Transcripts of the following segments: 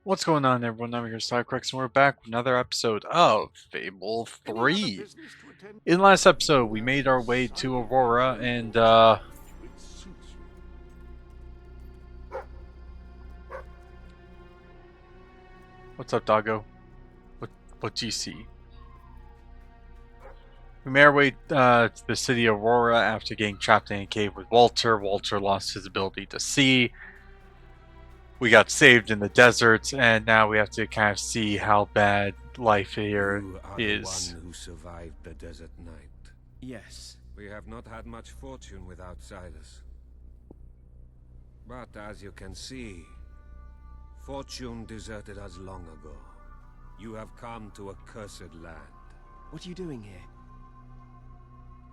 What's going on, everyone? I'm your Cycrex, and we're back with another episode of Fable Any other 3. business to attend In the last episode, You we have made our way to decided Aurora, very and, well. It suits you. what's up, doggo? What do you see? We made our way to the city of Aurora after getting trapped in a cave with Walter. Walter lost his ability to see. We got saved in the deserts, and now we have to kind of see how bad life here You are the is. one who survived the desert night. Yes. We have not had much fortune with outsiders. But as you can see, fortune deserted us long ago. You have come to a cursed land. What are you doing here?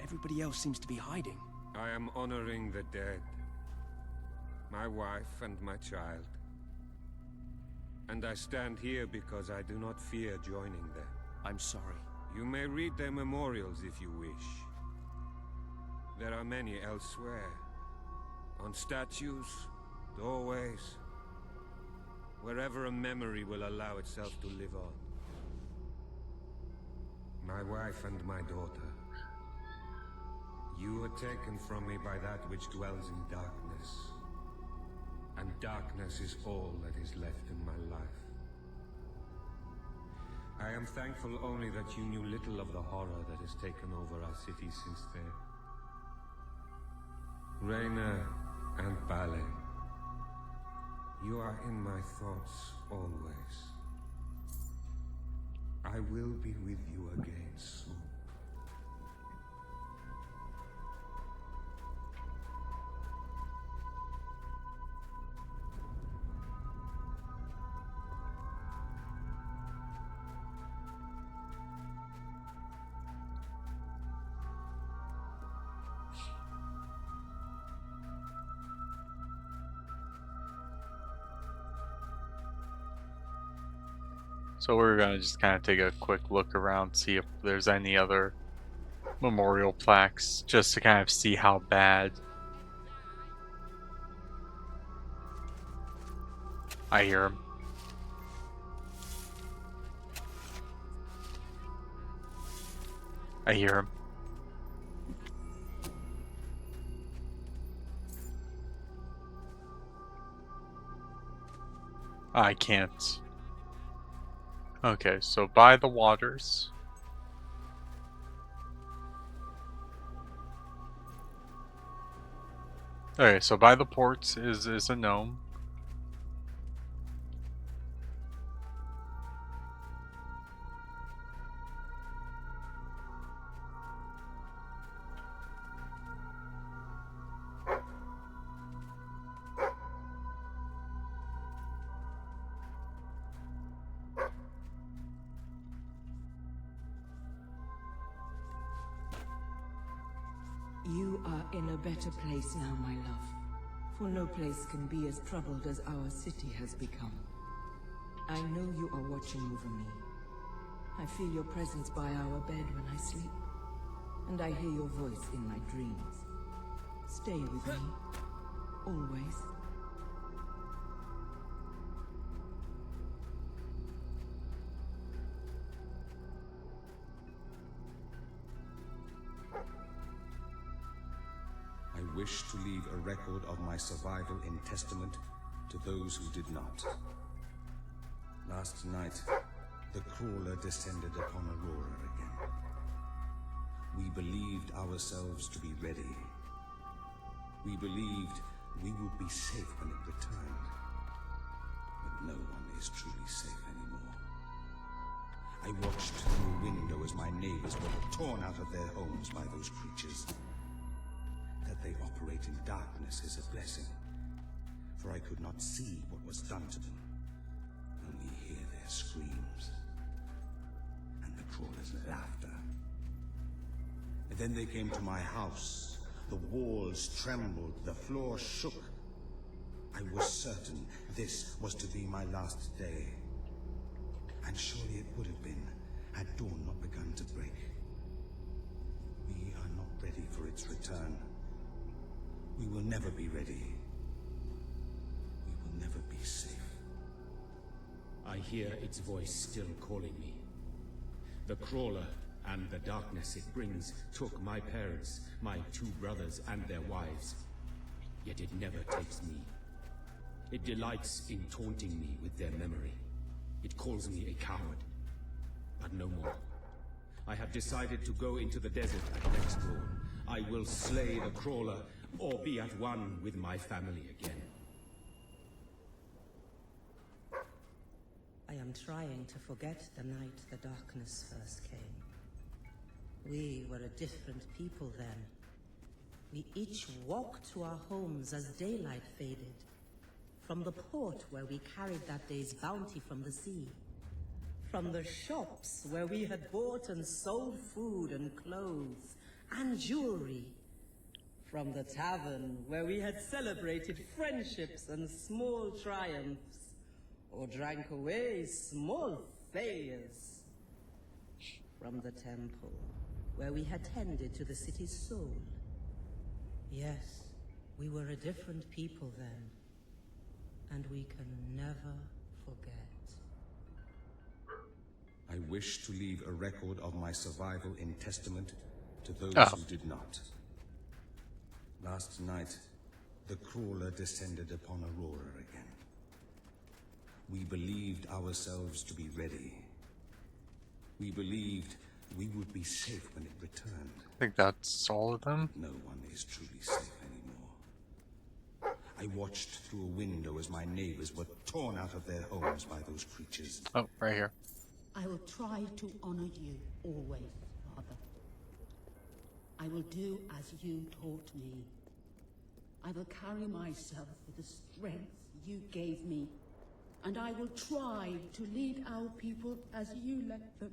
Everybody else seems to be hiding. I am honoring the dead. My wife and my child. And I stand here because I do not fear joining them. I'm sorry. You may read their memorials if you wish. There are many elsewhere. On statues, doorways, wherever a memory will allow itself to live on. My wife and my daughter. You were taken from me by that which dwells in darkness. And darkness is all that is left in my life. I am thankful only that you knew little of the horror that has taken over our city since then. Reina and Ballet, you are in my thoughts always. I will be with you again soon. So we're gonna just kind of take a quick look around, see if there's any other memorial plaques, just to kind of see how bad. I hear him. I hear him. I can't. Okay, so by the waters. Okay, so by the ports is a gnome. You are in a better place now, my love. For no place can be as troubled as our city has become. I know you are watching over me. I feel your presence by our bed when I sleep. And I hear your voice in my dreams. Stay with me. Always. I wish to leave a record of my survival in testament to those who did not. Last night, the crawler descended upon Aurora again. We believed ourselves to be ready. We believed we would be safe when it returned. But no one is truly safe anymore. I watched through a window as my neighbors were torn out of their homes by those creatures. That they operate in darkness is a blessing, for I could not see what was done to them, only hear their screams and the crawler's laughter. And then they came to my house. The walls trembled, the floor shook. I was certain this was to be my last day. And surely it would have been, had dawn not begun to break. We are not ready for its return. We will never be ready. We will never be safe. I hear its voice still calling me. The crawler and the darkness it brings took my parents, my 2 brothers and their wives. Yet it never takes me. It delights in taunting me with their memory. It calls me a coward. But no more. I have decided to go into the desert at next dawn. I will slay the crawler, or be at one with my family again. I am trying to forget the night the darkness first came. We were a different people then. We each walked to our homes as daylight faded. From the port where we carried that day's bounty from the sea. From the shops where we had bought and sold food and clothes and jewelry. From the tavern where we had celebrated friendships and small triumphs. Or drank away small failures. From the temple, where we had tended to the city's soul. Yes, we were a different people then, and we can never forget. I wish to leave a record of my survival in testament to those who did not. Last night, the crawler descended upon Aurora again. We believed ourselves to be ready. We believed we would be safe when it returned. I think that's all of them. No one is truly safe anymore. I watched through a window as my neighbors were torn out of their homes by those creatures. Oh, right here. I will try to honor you always, Father. I will do as you taught me. I will carry myself with the strength you gave me. And I will try to lead our people as you led them.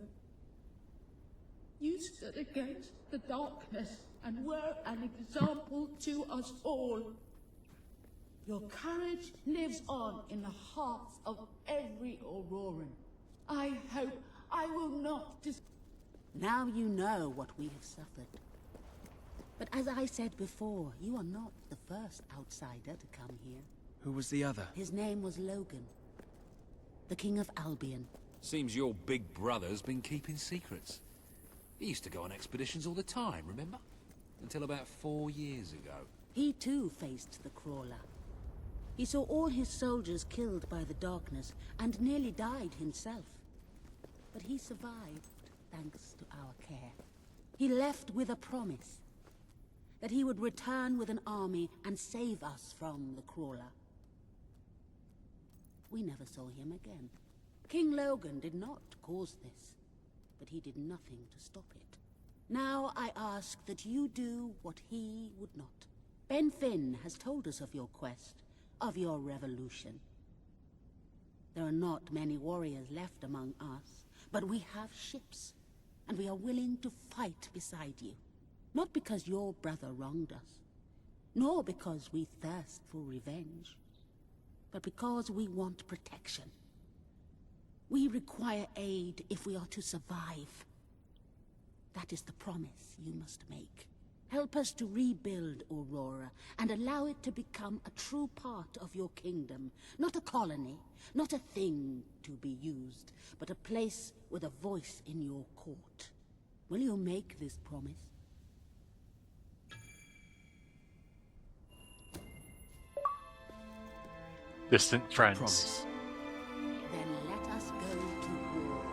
You stood against the darkness and were an example to us all. Your courage lives on in the hearts of every Auroran. I hope I will not Now you know what we have suffered. But as I said before, you are not the first outsider to come here. Who was the other? His name was Logan. The King of Albion. Seems your big brother's been keeping secrets. He used to go on expeditions all the time, remember? Until about 4 years ago. He too faced the crawler. He saw all his soldiers killed by the darkness and nearly died himself. But he survived thanks to our care. He left with a promise that he would return with an army and save us from the crawler. We never saw him again. King Logan did not cause this, but he did nothing to stop it. Now I ask that you do what he would not. Ben Finn has told us of your quest, of your revolution. There are not many warriors left among us, but we have ships, and we are willing to fight beside you. Not because your brother wronged us, nor because we thirst for revenge, but because we want protection. We require aid if we are to survive. That is the promise you must make. Help us to rebuild Aurora and allow it to become a true part of your kingdom. Not a colony, not a thing to be used, but a place with a voice in your court. Will you make this promise? Distant friends. Promise. Then let us go to war.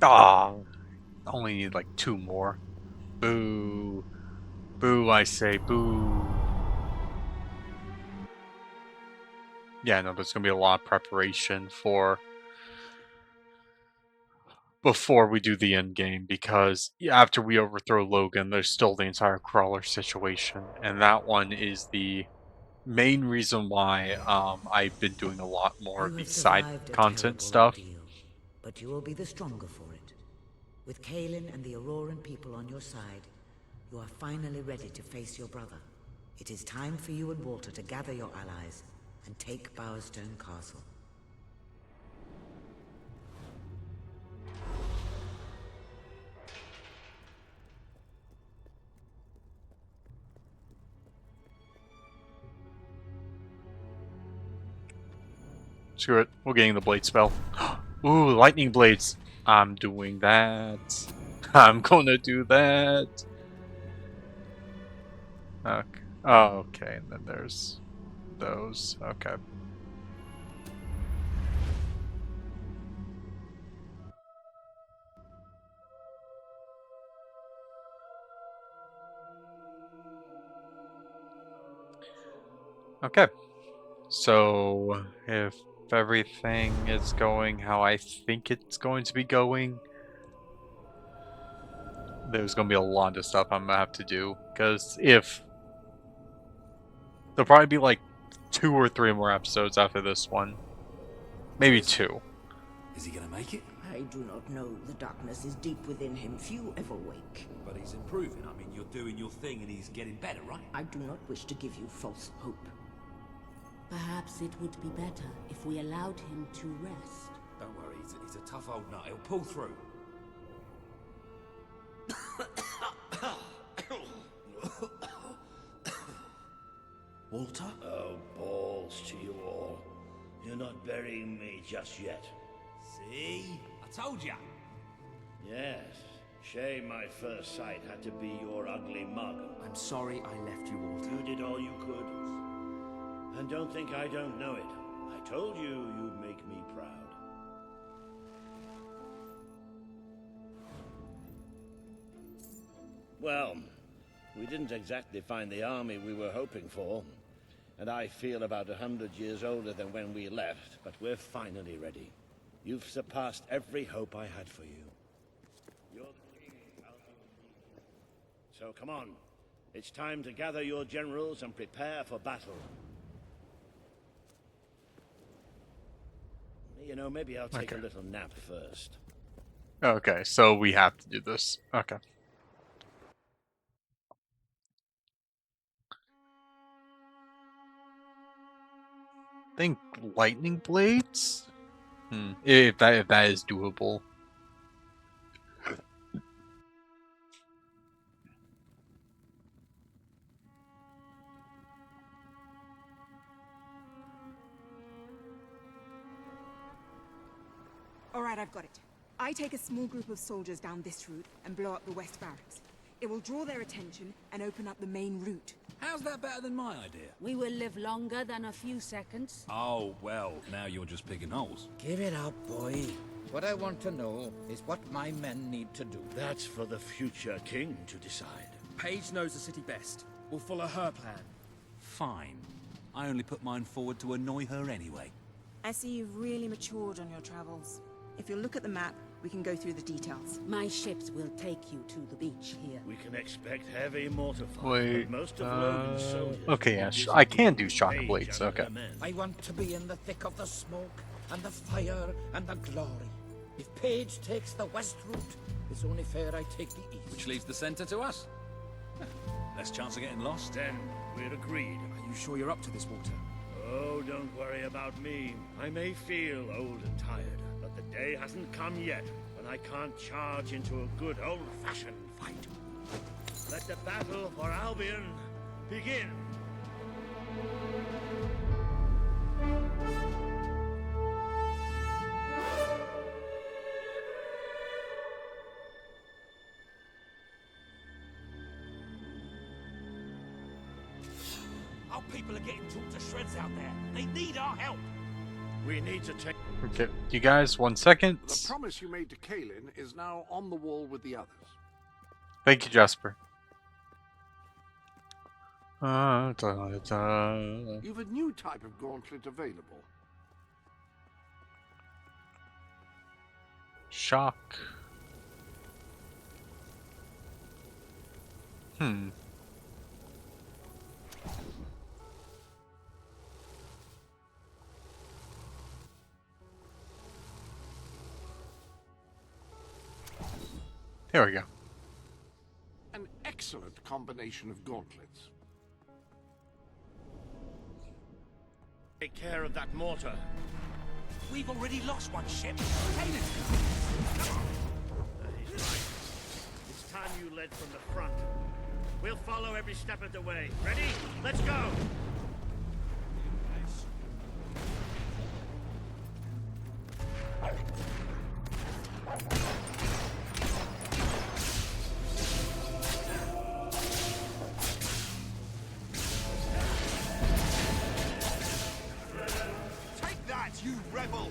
Ah, only need like 2 more. Boo. Boo, I say, boo. Yeah, no, there's gonna be a lot of preparation for before we do the end game, because after we overthrow Logan, there's still the entire crawler situation, and that one is the main reason why I've been doing a lot more of You the have side survived a content terrible stuff. ordeal, but you will be the stronger for it. With Kaelin and the Auroran people on your side, you are finally ready to face your brother. It is time for you and Walter to gather your allies and take Bowerstone Castle. Screw it. We're getting the blade spell. Ooh, lightning blades. I'm doing that. I'm gonna do that. Okay. Oh, okay. And then there's those. Okay. Okay. So, if everything is going how I think it's going to be going, there's going to be a lot of stuff I'm going to have to do. Because if... There'll probably be like 2 or 3 more episodes after this one. Maybe 2. Is he gonna make it? I do not know. The darkness is deep within him. Few ever wake. But he's improving. I mean, you're doing your thing and he's getting better, right? I do not wish to give you false hope. Perhaps it would be better if we allowed him to rest. Don't worry, he's a tough old nut. He'll pull through. Walter? Oh, balls to you all. You're not burying me just yet. See? I told ya. Yes. Shame my first sight had to be your ugly mug. I'm sorry I left you, Walter. You did all you could. And don't think I don't know it. I told you you'd make me proud. Well, we didn't exactly find the army we were hoping for. And I feel about 100 years older than when we left, but we're finally ready. You've surpassed every hope I had for you. You're the king, so come on. It's time to gather your generals and prepare for battle. You know, maybe I'll take a little nap first. Okay, so we have to do this. Okay. Think lightning blades? If that is doable. All right, I've got it. I take a small group of soldiers down this route and blow up the west barracks. It will draw their attention and open up the main route. How's that better than my idea? We will live longer than a few seconds. Oh, well, now you're just picking holes. Give it up, boy. What I want to know is what my men need to do. That's for the future king to decide. Paige knows the city best. We'll follow her plan. Fine. I only put mine forward to annoy her anyway. I see you've really matured on your travels. If you'll look at the map, we can go through the details. My ships will take you to the beach here. We can expect heavy mortar fire. Wait, but most of Logan's soldiers okay, yeah, I can do shock blades, okay. I want to be in the thick of the smoke and the fire and the glory. If Paige takes the west route, it's only fair I take the east. Which leaves the center to us. Less chance of getting lost. Then we're agreed. Are you sure you're up to this, Walter? Oh, don't worry about me. I may feel old and tired, but the day hasn't come yet when I can't charge into a good old-fashioned fight. Let the battle for Albion begin. Our people are getting torn to shreds out there. They need our help. We need to take... Okay, you guys, 1 second. The promise you made to Kaelin is now on the wall with the others. Thank you, Jasper. You've a new type of gauntlet available. Shock. There we go. An excellent combination of gauntlets. Take care of that mortar. We've already lost one ship. He's right. It's time you led from the front. We'll follow every step of the way. Ready? Let's go! Take that, you rebel!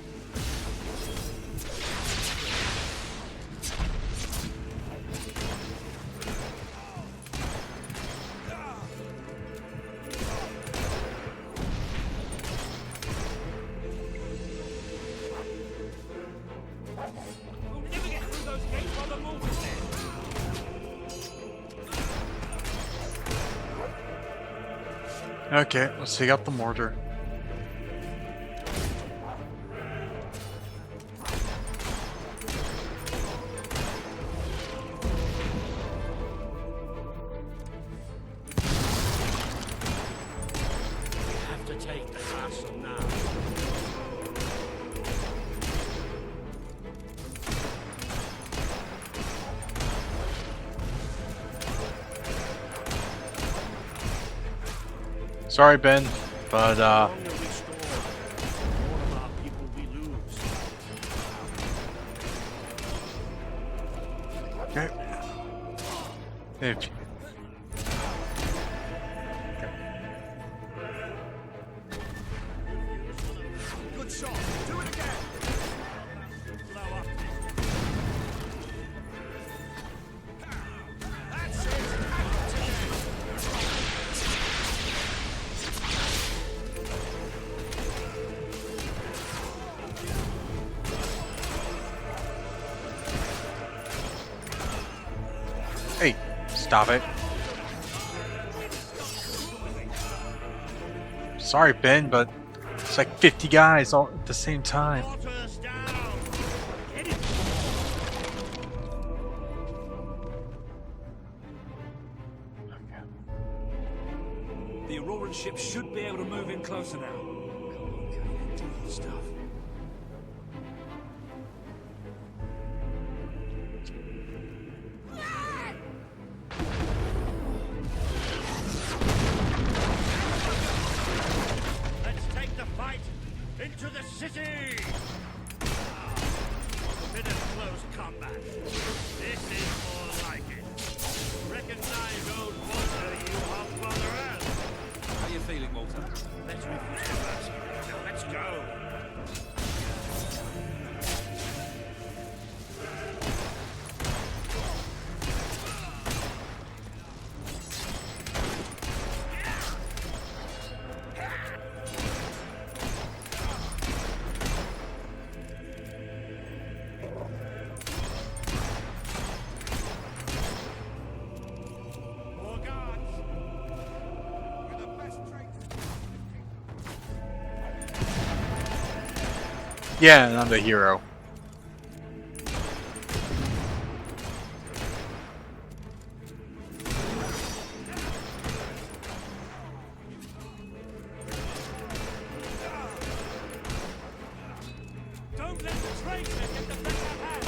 Okay, let's take out the mortar. Have to take the castle now. Sorry, Ben, but okay. If Good shot! Do it again! Blow up. That's it! hey, stop it. Sorry, Ben, but it's like 50 guys all at the same time. The Auroran ship should be able to move in closer now. Come on, Kaelin, do your stuff. Let's take the fight into the city! A bit of close combat. This is more like it. Recognize old Walter, you hot-brother. How you feeling, Walter? Better if you stop asking. Now let's go! More guards! We're the best traitors. Yeah, and I'm the hero. Don't let the traitor get the better hand!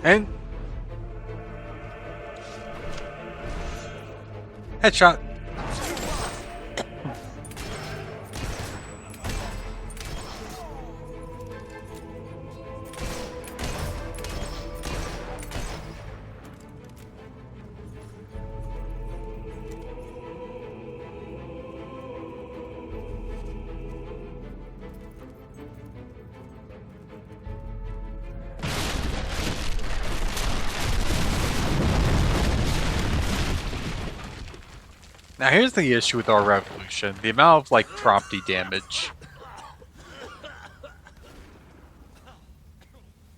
And headshot. Now here's the issue with our revolution. The amount of like property damage.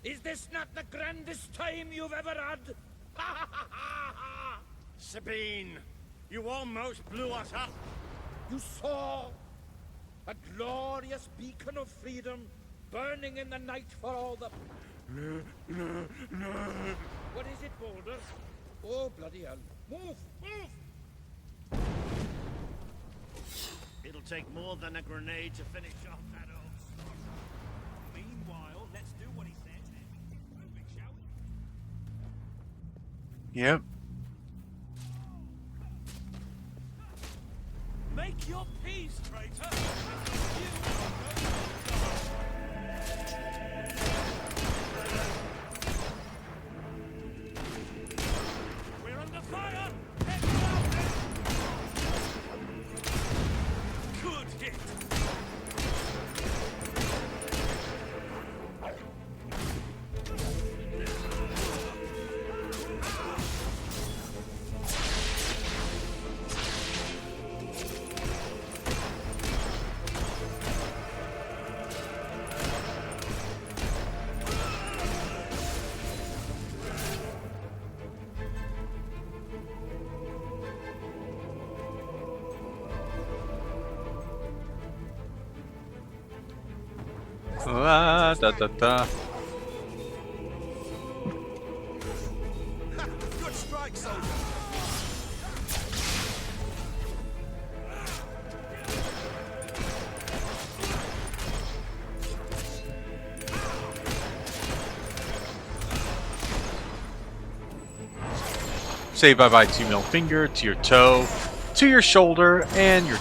Is this not the grandest time you've ever had? Sabine, you almost blew us up. You saw a glorious beacon of freedom burning in the night for all the... What is it, Boulder? Oh, bloody hell. Move! Move! It'll take more than a grenade to finish off that old scout. Meanwhile, let's do what he said and keep moving, shall we? Yep. Make your peace, traitor! We're under fire! Good hit! La da da da. Good strike, soldier! Say bye bye to your middle finger, to your toe, to your shoulder, and your.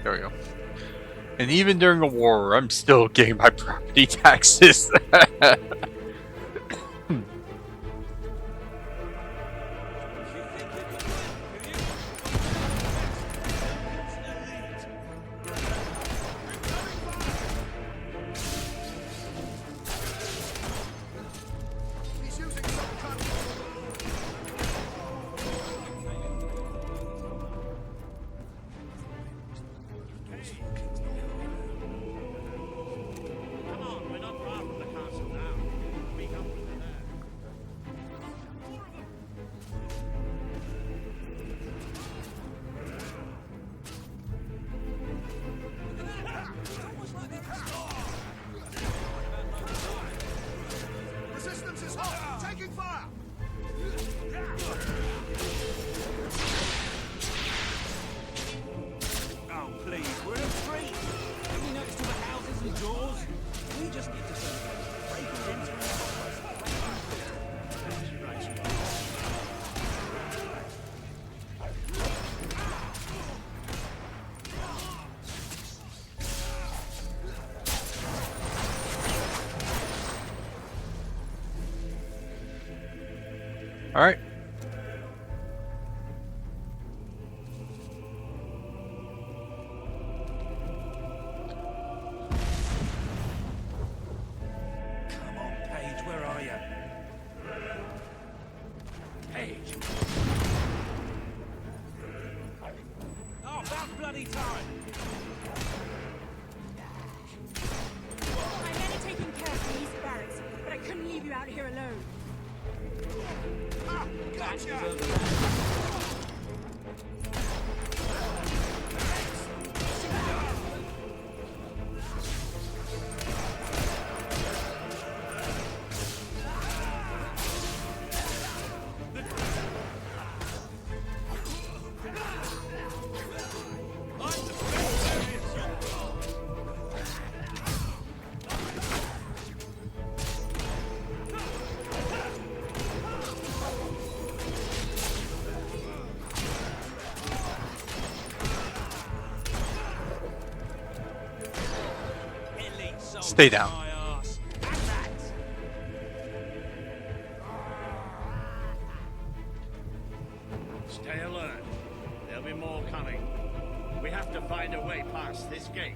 There we go. And even during a war, I'm still getting my property taxes. He's using some kind Come on, we're not far from the castle now. We come from there. Resistance is hot! Taking fire! Oh, please, we're in a street. Have you noticed all the houses and doors? We just need to break it into All right. Come on, Paige, where are you? Paige! Oh, about bloody time! I'm only taking care of the East Barracks, but I couldn't leave you out here alone. Stay down. Stay alert. There'll be more coming. We have to find a way past this gate.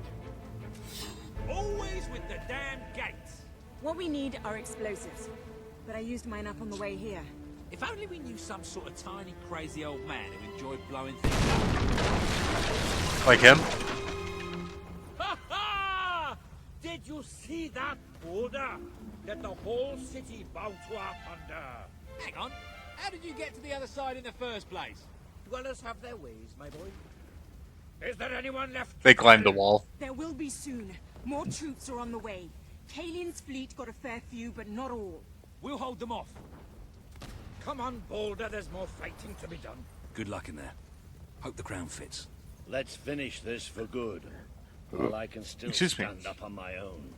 Always with the damn gates! What we need are explosives, but I used mine up on the way here. If only we knew some sort of tiny, crazy old man who enjoyed blowing things up. Like him? Ha ha! Did you see that boulder that the whole city bowed to our thunder? Hang on. How did you get to the other side in the first place? Dwellers have their ways, my boy. Is there anyone left? They climbed the wall. There will be soon. More troops are on the way. Kalian's fleet got a fair few, but not all. We'll hold them off. Come on, Boulder, there's more fighting to be done. Good luck in there. Hope the crown fits. Let's finish this for good, while I can still Excuse me. stand up on my own.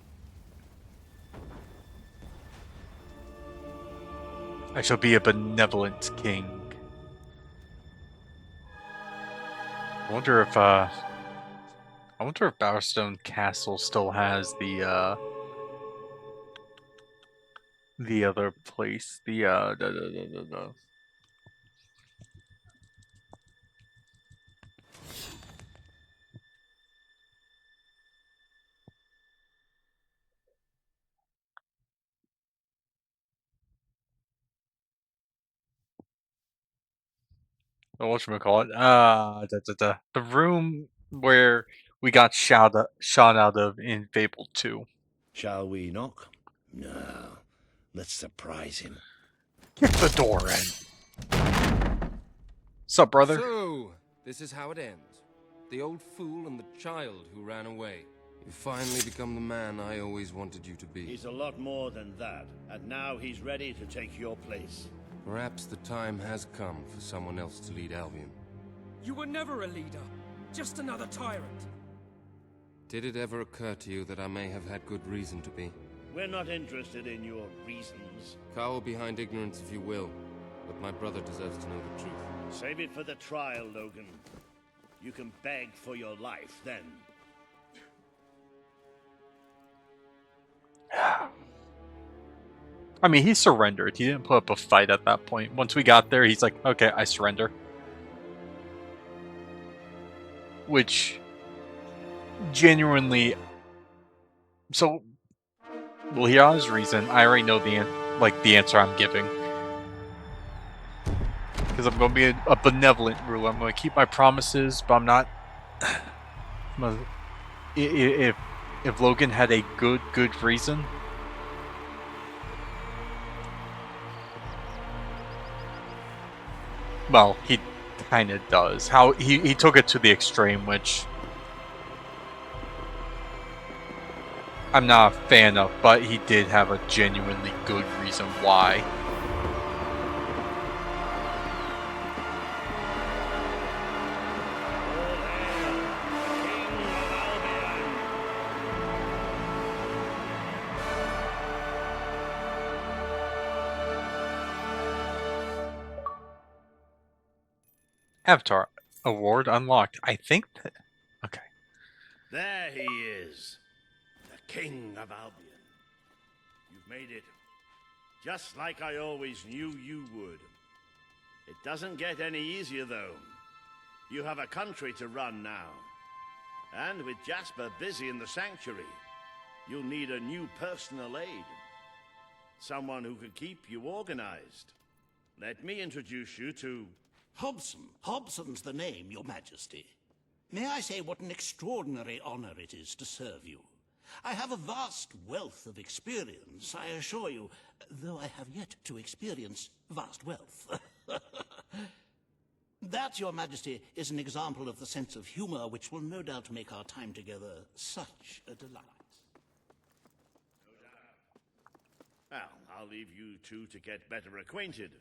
I shall be a benevolent king. I wonder if Bowerstone Castle still has the other place, whatchamacallit? The room where we got shot out of in Fable 2. Shall we knock? No. Let's surprise him. Kick the door in. Sup, brother? So, this is how it ends. The old fool and the child who ran away. You finally become the man I always wanted you to be. He's a lot more than that, and now he's ready to take your place. Perhaps the time has come for someone else to lead Albion. You were never a leader, just another tyrant. Did it ever occur to you that I may have had good reason to be? We're not interested in your reasons. Cower behind ignorance if you will, but my brother deserves to know the truth. Save it for the trial, Logan. You can beg for your life then. I mean, he surrendered. He didn't put up a fight at that point. Once we got there, he's like, okay, I surrender. Which, genuinely... So, we'll hear his reason. I already know the answer I'm giving. Because I'm going to be a benevolent ruler. I'm going to keep my promises, but I'm not... If Logan had a good reason... Well, he kind of does. How he took it to the extreme, which I'm not a fan of, but he did have a genuinely good reason why. Avatar award unlocked. I think that... Okay. There he is. The King of Albion. You've made it. Just like I always knew you would. It doesn't get any easier, though. You have a country to run now. And with Jasper busy in the sanctuary, you'll need a new personal aide. Someone who can keep you organized. Let me introduce you to... Hobson. Hobson's the name, Your Majesty. May I say what an extraordinary honor it is to serve you? I have a vast wealth of experience, I assure you, though I have yet to experience vast wealth. That, Your Majesty, is an example of the sense of humor which will no doubt make our time together such a delight. Well, I'll leave you two to get better acquainted.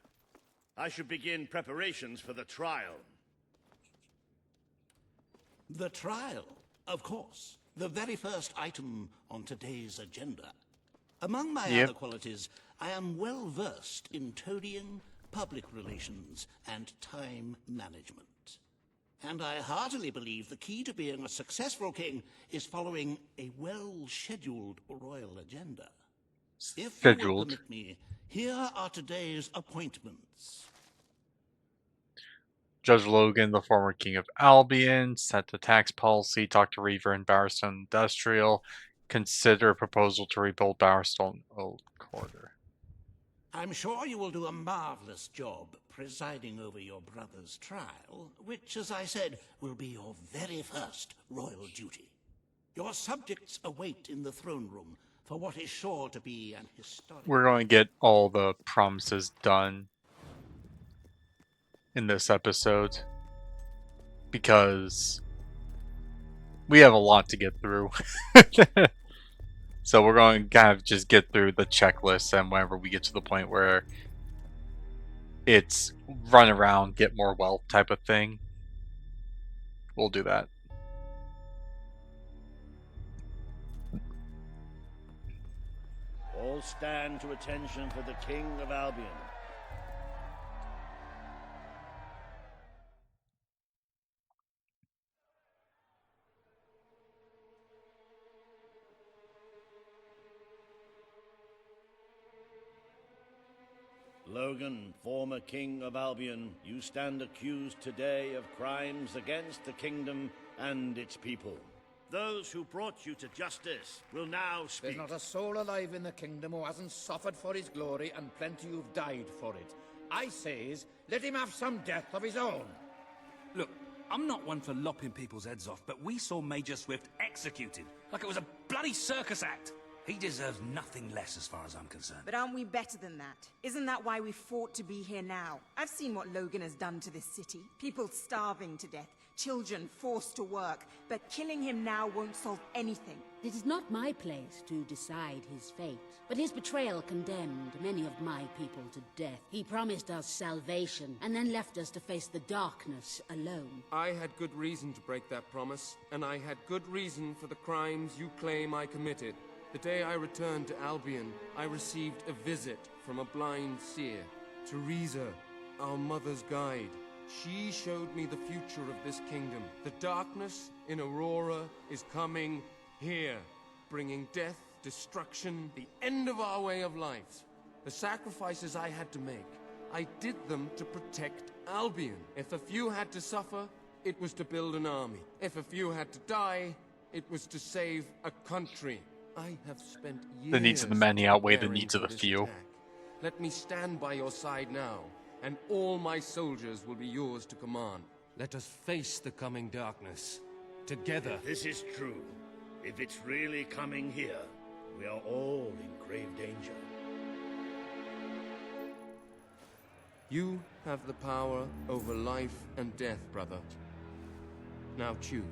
I should begin preparations for the trial. The trial, of course. The very first item on today's agenda. Among my other qualities, I am well versed in toadying, public relations, and time management. And I heartily believe the key to being a successful king is following a well-scheduled royal agenda. If you will permit me, here are today's appointments. Judge Logan, the former King of Albion, set the tax policy, talk to Reaver and Bowerstone Industrial, consider a proposal to rebuild Bowerstone Old Quarter. I'm sure you will do a marvelous job presiding over your brother's trial, which, as I said, will be your very first royal duty. Your subjects await in the throne room for what is sure to be an historic... We're going to get all the promises done in this episode because we have a lot to get through. So we're going to kind of just get through the checklist, and whenever we get to the point where it's run around, get more wealth type of thing, we'll do that. All stand to attention for the King of Albion. Logan, former King of Albion, you stand accused today of crimes against the kingdom and its people. Those who brought you to justice will now speak. There's not a soul alive in the kingdom who hasn't suffered for his glory, and plenty who've died for it. I says, let him have some death of his own. Look, I'm not one for lopping people's heads off, but we saw Major Swift executed like it was a bloody circus act. He deserves nothing less as far as I'm concerned. But aren't we better than that? Isn't that why we fought to be here now? I've seen what Logan has done to this city. People starving to death, children forced to work. But killing him now won't solve anything. It is not my place to decide his fate, but his betrayal condemned many of my people to death. He promised us salvation, and then left us to face the darkness alone. I had good reason to break that promise, and I had good reason for the crimes you claim I committed. The day I returned to Albion, I received a visit from a blind seer, Teresa, our mother's guide. She showed me the future of this kingdom. The darkness in Aurora is coming here, bringing death, destruction, the end of our way of life. The sacrifices I had to make, I did them to protect Albion. If a few had to suffer, it was to build an army. If a few had to die, it was to save a country. I have spent years. The needs of the many outweigh the needs of the few. Attack. Let me stand by your side now, and all my soldiers will be yours to command. Let us face the coming darkness, together. If this is true, if it's really coming here, we are all in grave danger. You have the power over life and death, brother. Now choose.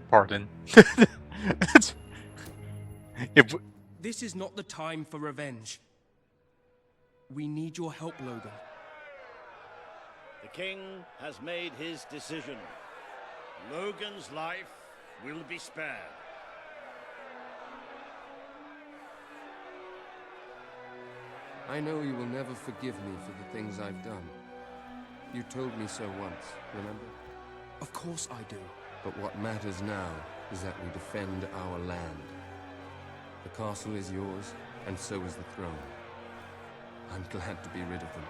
Pardon. This is not the time for revenge. We need your help, Logan. The king has made his decision. Logan's life will be spared. I know you will never forgive me for the things I've done. You told me so once, remember? Of course I do. But what matters now is that we defend our land. The castle is yours, and so is the throne. I'm glad to be rid of them.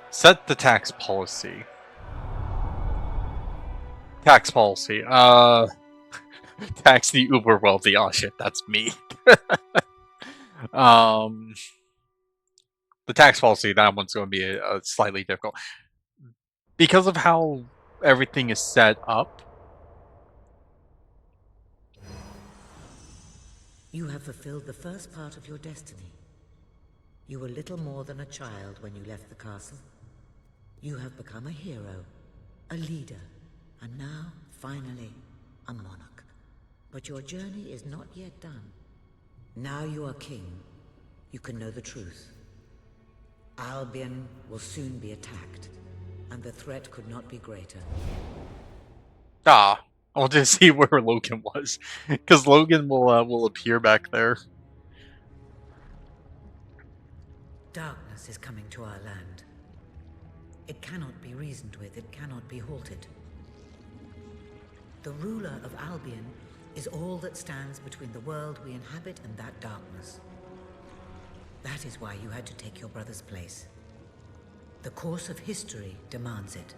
Set the tax policy. Tax policy. Tax the uber wealthy. Oh shit, that's me. The tax policy, that one's going to be a slightly difficult. Because of how everything is set up. You have fulfilled the first part of your destiny. You were little more than a child when you left the castle. You have become a hero, a leader, and now, finally, a monarch. But your journey is not yet done. Now you are king. You can know the truth. Albion will soon be attacked, and the threat could not be greater. I wanted to see where Logan was, because Logan will appear back there. Darkness is coming to our land. It cannot be reasoned with, it cannot be halted. The ruler of Albion is all that stands between the world we inhabit and that darkness. That is why you had to take your brother's place. The course of history demands it.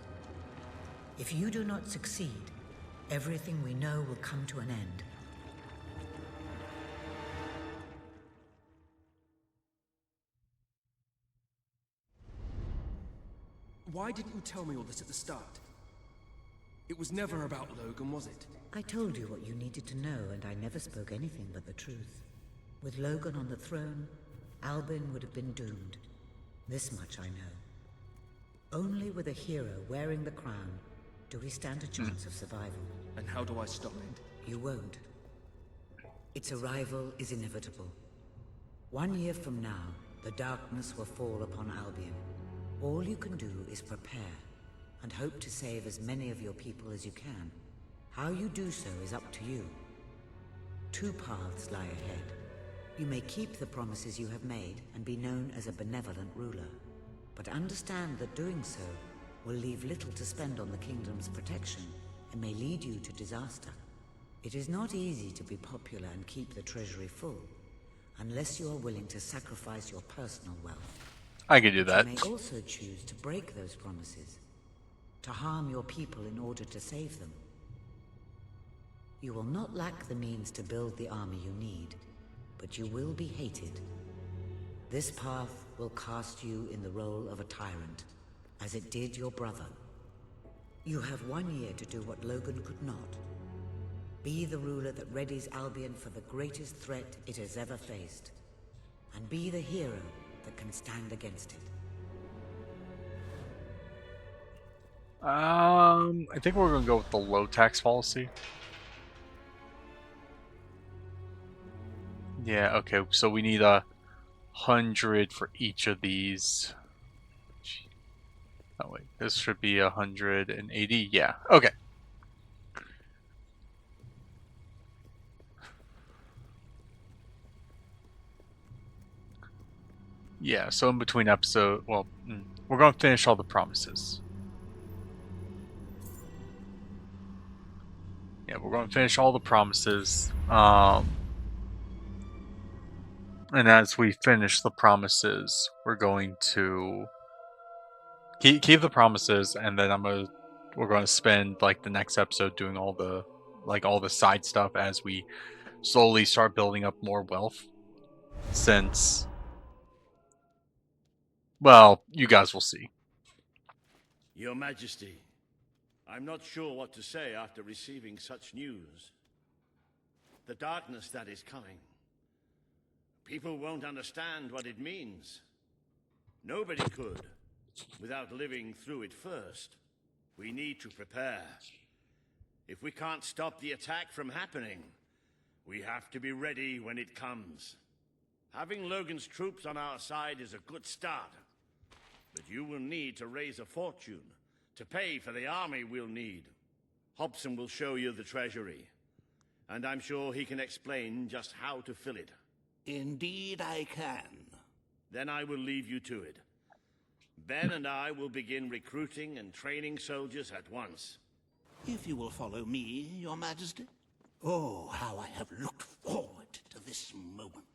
If you do not succeed, everything we know will come to an end. Why didn't you tell me all this at the start? It was never about Logan, was it? I told you what you needed to know, and I never spoke anything but the truth. With Logan on the throne, Albion would have been doomed. This much I know. Only with a hero wearing the crown do we stand a chance of survival. And how do I stop it? You won't. Its arrival is inevitable. 1 year from now, The darkness will fall upon Albion. All you can do is prepare, and hope to save as many of your people as you can. How you do so is up to you. Two paths lie ahead. You may keep the promises you have made and be known as a benevolent ruler. But understand that doing so will leave little to spend on the kingdom's protection and may lead you to disaster. It is not easy to be popular and keep the treasury full, unless you are willing to sacrifice your personal wealth. I could do that. You may also choose to break those promises, to harm your people in order to save them. You will not lack the means to build the army you need, but you will be hated. This path will cast you in the role of a tyrant, as it did your brother. You have 1 year to do what Logan could not. Be the ruler that readies Albion for the greatest threat it has ever faced, and be the hero that can stand against it. I think we're gonna go with the low tax policy. Yeah, okay, so we need 100 for each of these. Oh wait, this should be 180. Yeah, okay. Yeah, so in between episode, well, we're going to finish all the promises. Yeah, we're going to finish all the promises. And as we finish the promises, we're going to keep the promises, and then we're going to spend like the next episode doing all the side stuff as we slowly start building up more wealth. Since, well, you guys will see. Your Majesty, I'm not sure what to say after receiving such news. The darkness that is coming. People won't understand what it means. Nobody could, without living through it first. We need to prepare. If we can't stop the attack from happening, we have to be ready when it comes. Having Logan's troops on our side is a good start. But you will need to raise a fortune to pay for the army we'll need. Hobson will show you the treasury, and I'm sure he can explain just how to fill it. Indeed I can. Then I will leave you to it. Ben and I will begin recruiting and training soldiers at once. If you will follow me, Your Majesty. Oh, how I have looked forward to this moment.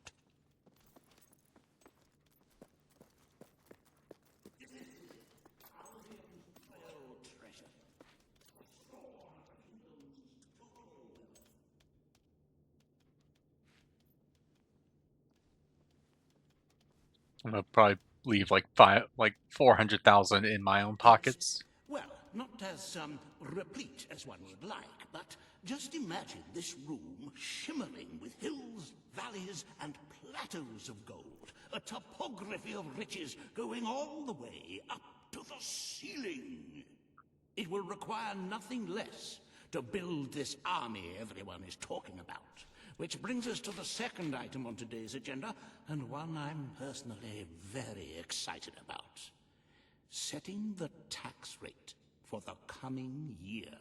I'm gonna probably leave like 400,000 in my own pockets. Well, not as replete as one would like, but just imagine this room shimmering with hills, valleys, and plateaus of gold. A topography of riches going all the way up to the ceiling. It will require nothing less to build this army everyone is talking about. Which brings us to the second item on today's agenda, and one I'm personally very excited about. Setting the tax rate for the coming year.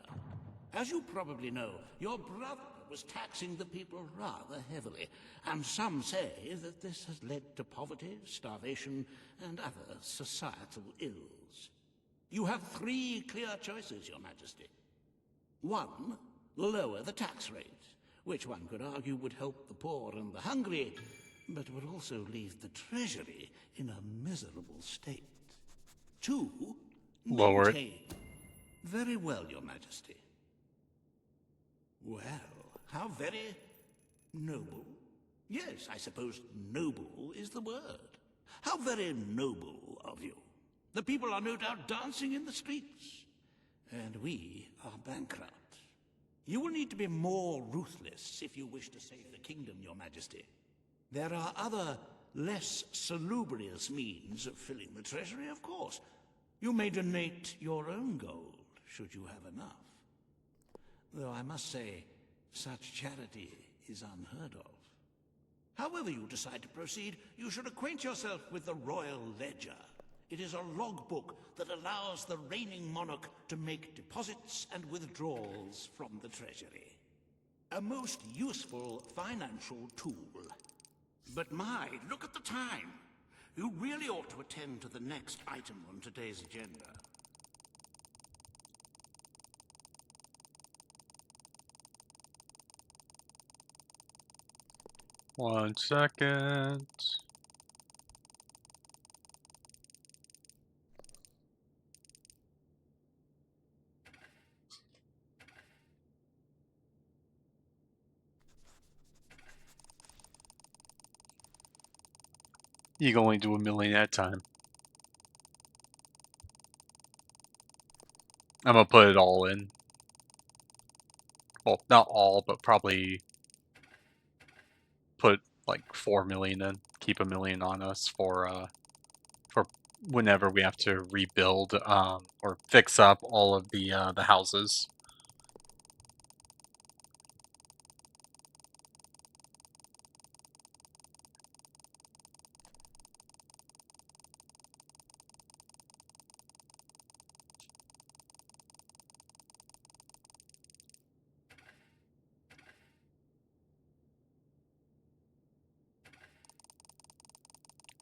As you probably know, your brother was taxing the people rather heavily, and some say that this has led to poverty, starvation, and other societal ills. You have 3 clear choices, Your Majesty. 1, lower the tax rate, which one could argue would help the poor and the hungry, but would also leave the treasury in a miserable state. 2, lower maintain. Very well, Your Majesty. Well, how very noble. Yes, I suppose noble is the word. How very noble of you. The people are no doubt dancing in the streets, and we are bankrupt. You will need to be more ruthless if you wish to save the kingdom, Your Majesty. There are other, less salubrious means of filling the treasury, of course. You may donate your own gold, should you have enough. Though I must say, such charity is unheard of. However you decide to proceed, you should acquaint yourself with the Royal Ledger. It is a logbook that allows the reigning monarch to make deposits and withdrawals from the treasury. A most useful financial tool. But my, look at the time. You really ought to attend to the next item on today's agenda. One second. You can only do 1 million at a time. I'm gonna put it all in. Well, not all, but probably put like 4 million in. Keep 1 million on us for whenever we have to rebuild or fix up all of the houses.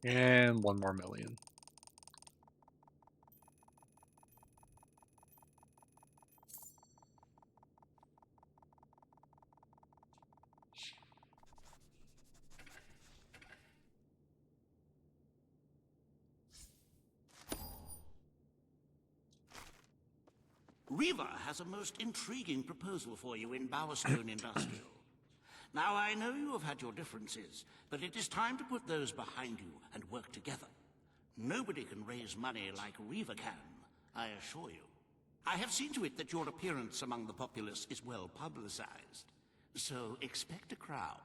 And 1 more million. Riva has a most intriguing proposal for you in Bowerstone Industrial. Now, I know you have had your differences, but it is time to put those behind you and work together. Nobody can raise money like Riva can, I assure you. I have seen to it that your appearance among the populace is well publicized, so expect a crowd.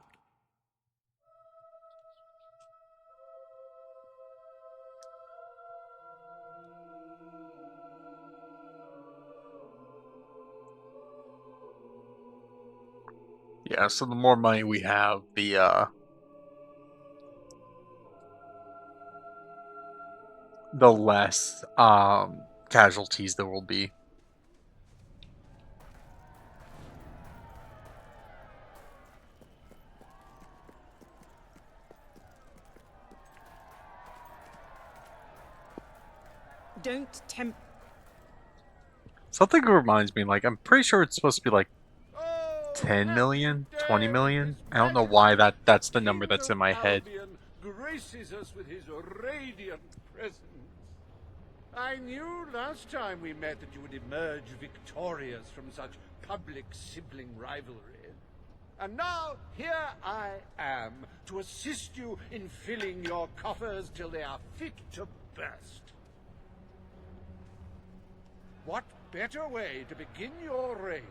Yeah, so the more money we have, the less casualties there will be. Don't tempt. Something reminds me, like, I'm pretty sure it's supposed to be like 10 million, 20 million. I don't know why that's the number that's in my head. Graces us with his radiant presence. I knew last time we met that you would emerge victorious from such public sibling rivalry. And now, here I am, to assist you in filling your coffers till they are fit to burst. What better way to begin your reign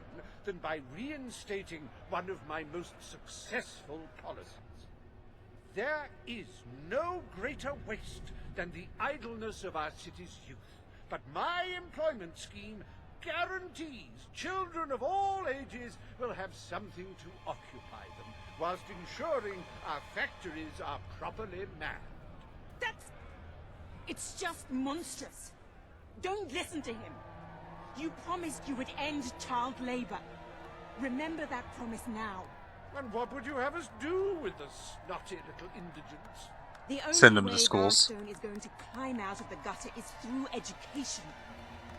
than by reinstating one of my most successful policies? There is no greater waste than the idleness of our city's youth, but my employment scheme guarantees children of all ages will have something to occupy them, whilst ensuring our factories are properly manned. It's just monstrous. Don't listen to him. You promised you would end child labor. Remember that promise now. And what would you have us do with the snotty little indigents? The only Send them way to schools. Bowerstone is going to climb out of the gutter is through education.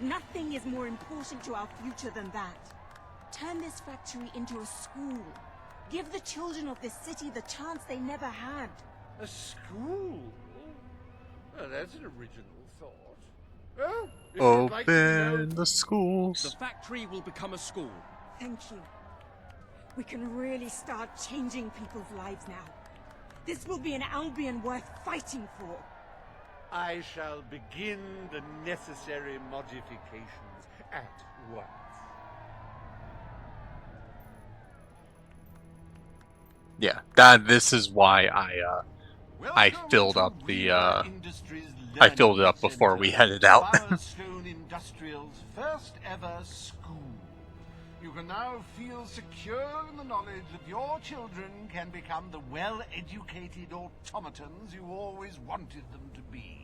Nothing is more important to our future than that. Turn this factory into a school. Give the children of this city the chance they never had. A school? Well, that's an original thought. Well, if you'd like to know... Open the schools. The factory will become a school. Thank you. We can really start changing people's lives now. This will be an Albion worth fighting for. I shall begin the necessary modifications at once. Yeah, this is why I filled up the I filled it up before we headed out. Bowerstone Industrial's first ever school. You can now feel secure in the knowledge that your children can become the well-educated automatons you always wanted them to be.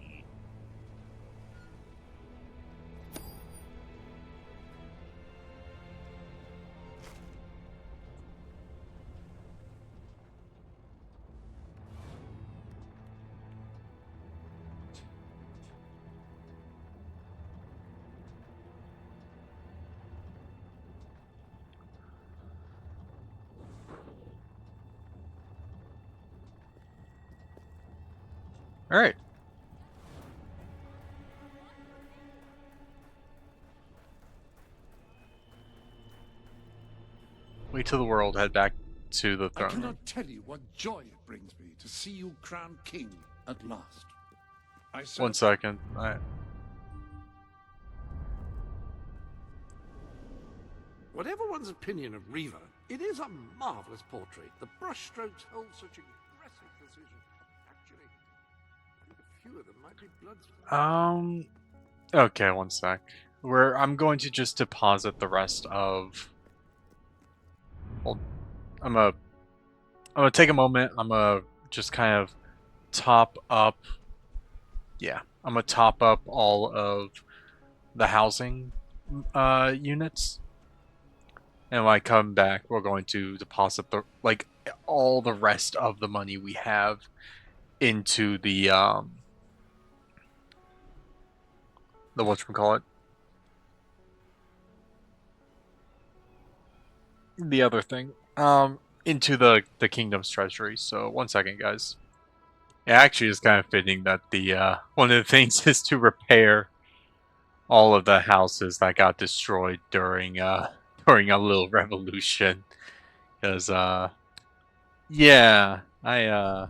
All right. Wait till the world head back to the I throne room. cannot tell you what joy it brings me to see you crowned king at last. One second. Whatever one's opinion of Riva, it is a marvelous portrait. The brushstrokes hold such aggressive precision. Actually, I think a few of them might be bloods. Okay, one sec. I'm going to just deposit the rest of. Well, I'm gonna take a moment. I'm gonna just kind of top up. Yeah, I'm gonna top up all of the housing units. And when I come back, we're going to deposit all the rest of the money we have into the whatchamacallit, the other thing, into the kingdom's treasury. So one second, guys. It actually is kind of fitting that the one of the things is to repair all of the houses that got destroyed during a little revolution, because yeah, I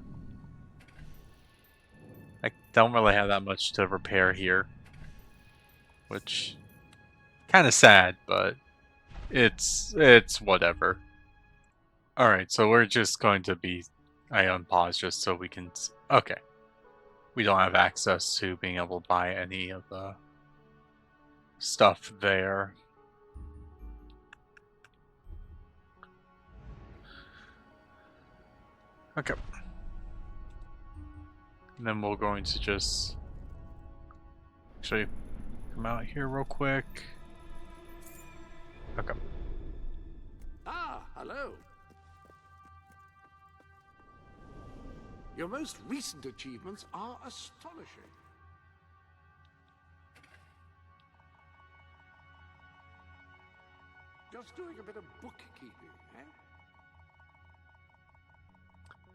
don't really have that much to repair here, which kind of sad, but it's whatever. All right, so we're just going to be I unpause just so we can. Okay, we don't have access to being able to buy any of the stuff there. Okay. And then we're going to just actually come out here real quick. Okay. Ah, hello. Your most recent achievements are astonishing. Just doing a bit of bookkeeping, eh?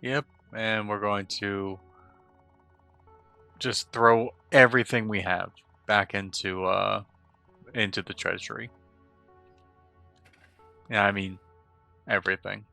Yep, and we're going to just throw everything we have back into the treasury. Yeah, I mean everything.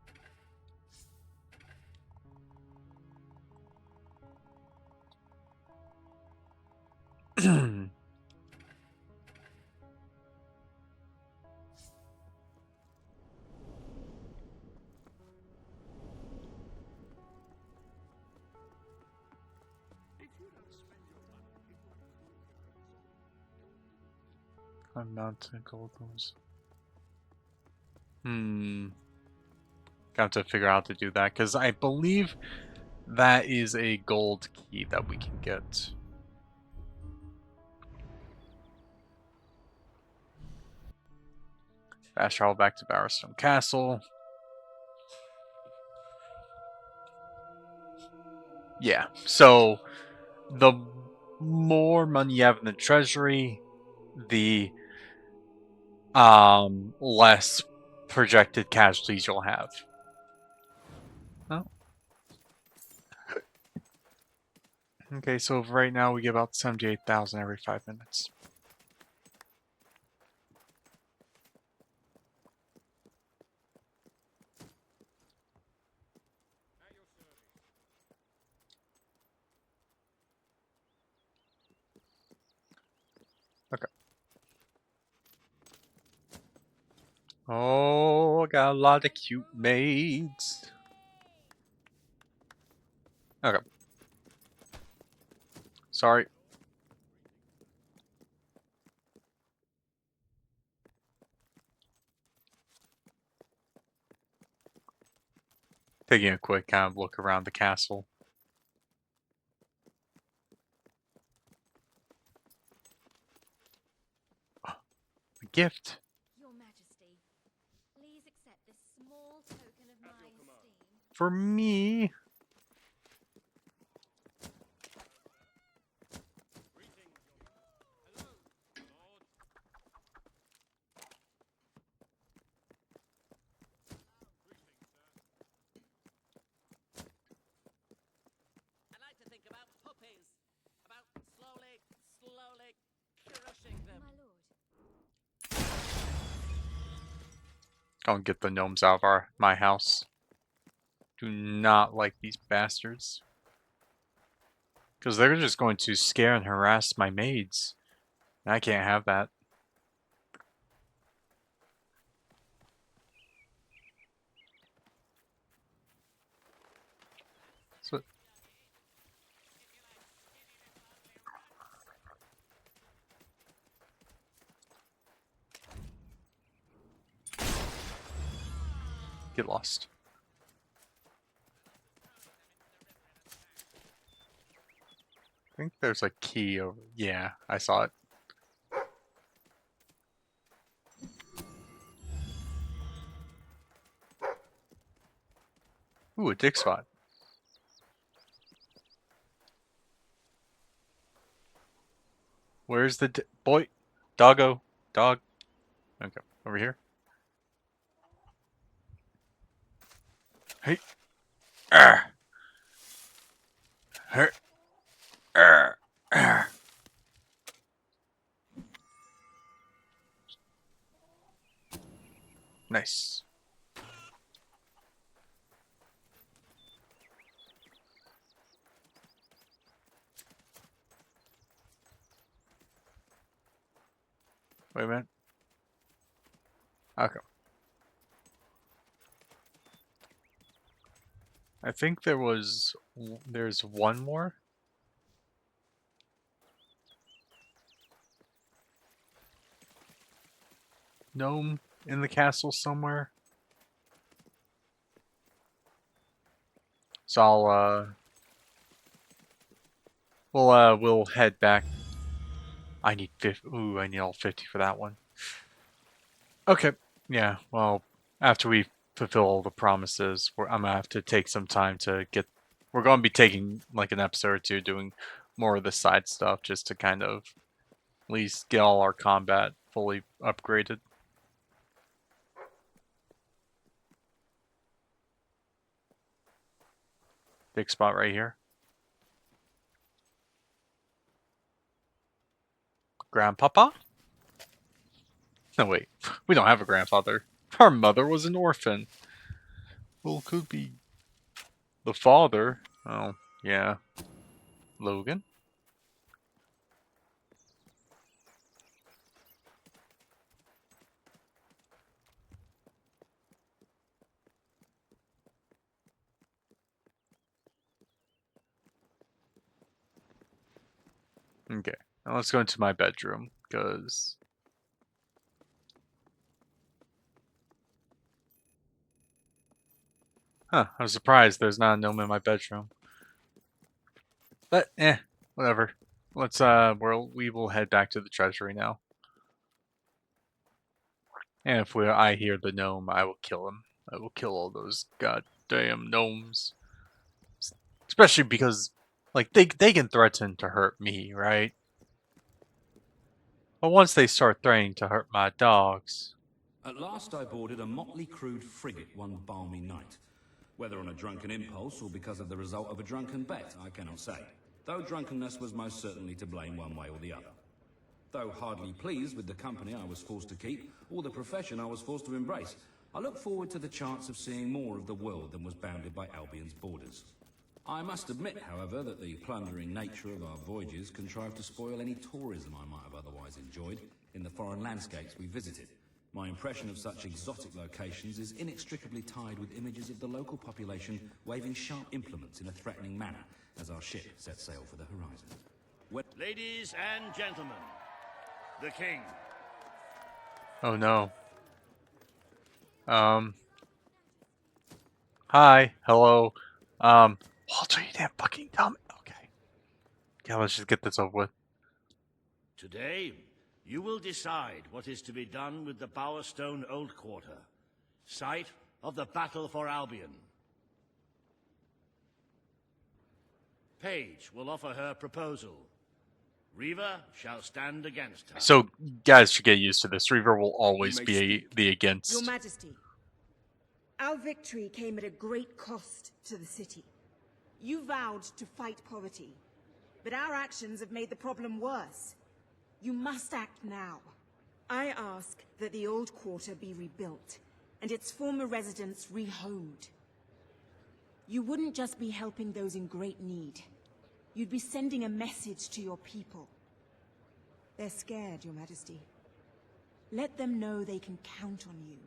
I'm not to gold those. Got to figure out how to do that because I believe that is a gold key that we can get. Fast travel back to Barrowstone Castle. Yeah, so the more money you have in the treasury, the less projected casualties you'll have. Oh. Okay, so right now we get about 78,000 every 5 minutes. Okay. Oh, I got a lot of cute maids. Okay. Sorry. Taking a quick kind of look around the castle. A gift. Your Majesty, please accept this small token of my esteem. For me. I like to think about puppies, about slowly crushing them. My lord. Go and get the gnomes out of my house. Do not like these bastards. Because they're just going to scare and harass my maids. And I can't have that. So get lost. I think there's a key over. Yeah, I saw it. Ooh, a dick spot. Where's the boy? Doggo. Dog. Okay, over here. Hey. Arr. Arr. Arr. Arr. Nice. Wait a minute. Okay. I think there's one more. Gnome in the castle somewhere. So we'll head back. I need 50. Ooh, I need all 50 for that one. Okay. Yeah. Well, after we fulfill all the promises, I'm gonna have to take some time to get. We're gonna be taking like an episode or two doing more of the side stuff just to kind of at least get all our combat fully upgraded. Big spot right here. Grandpapa? No, wait. We don't have a grandfather. Our mother was an orphan. Well, could be the father. Oh, yeah. Logan? Okay. Now let's go into my bedroom, because... Huh, I was surprised there's not a gnome in my bedroom. But, whatever. Let's, we will head back to the treasury now. And if I hear the gnome, I will kill him. I will kill all those goddamn gnomes. Especially because, like, they can threaten to hurt me, right? But once they start threatening to hurt my dogs... At last I boarded a motley crewed frigate one balmy night. Whether on a drunken impulse or because of the result of a drunken bet, I cannot say. Though drunkenness was most certainly to blame one way or the other. Though hardly pleased with the company I was forced to keep, or the profession I was forced to embrace, I look forward to the chance of seeing more of the world than was bounded by Albion's borders. I must admit, however, that the plundering nature of our voyages contrived to spoil any tourism I might have otherwise enjoyed in the foreign landscapes we visited. My impression of such exotic locations is inextricably tied with images of the local population waving sharp implements in a threatening manner as our ship set sail for the horizon. Ladies and gentlemen, the king. Oh no. Hi, hello. Walter, you damn fucking dumb. Okay. Yeah, let's just get this over with. Today, you will decide what is to be done with the Bowerstone Old Quarter, site of the Battle for Albion. Paige will offer her proposal. Reaver shall stand against her. So, guys should get used to this. Reaver will always be the against. Your Majesty, our victory came at a great cost to the city. You vowed to fight poverty, but our actions have made the problem worse. You must act now. I ask that the old quarter be rebuilt, and its former residents rehomed. You wouldn't just be helping those in great need. You'd be sending a message to your people. They're scared, Your Majesty. Let them know they can count on you.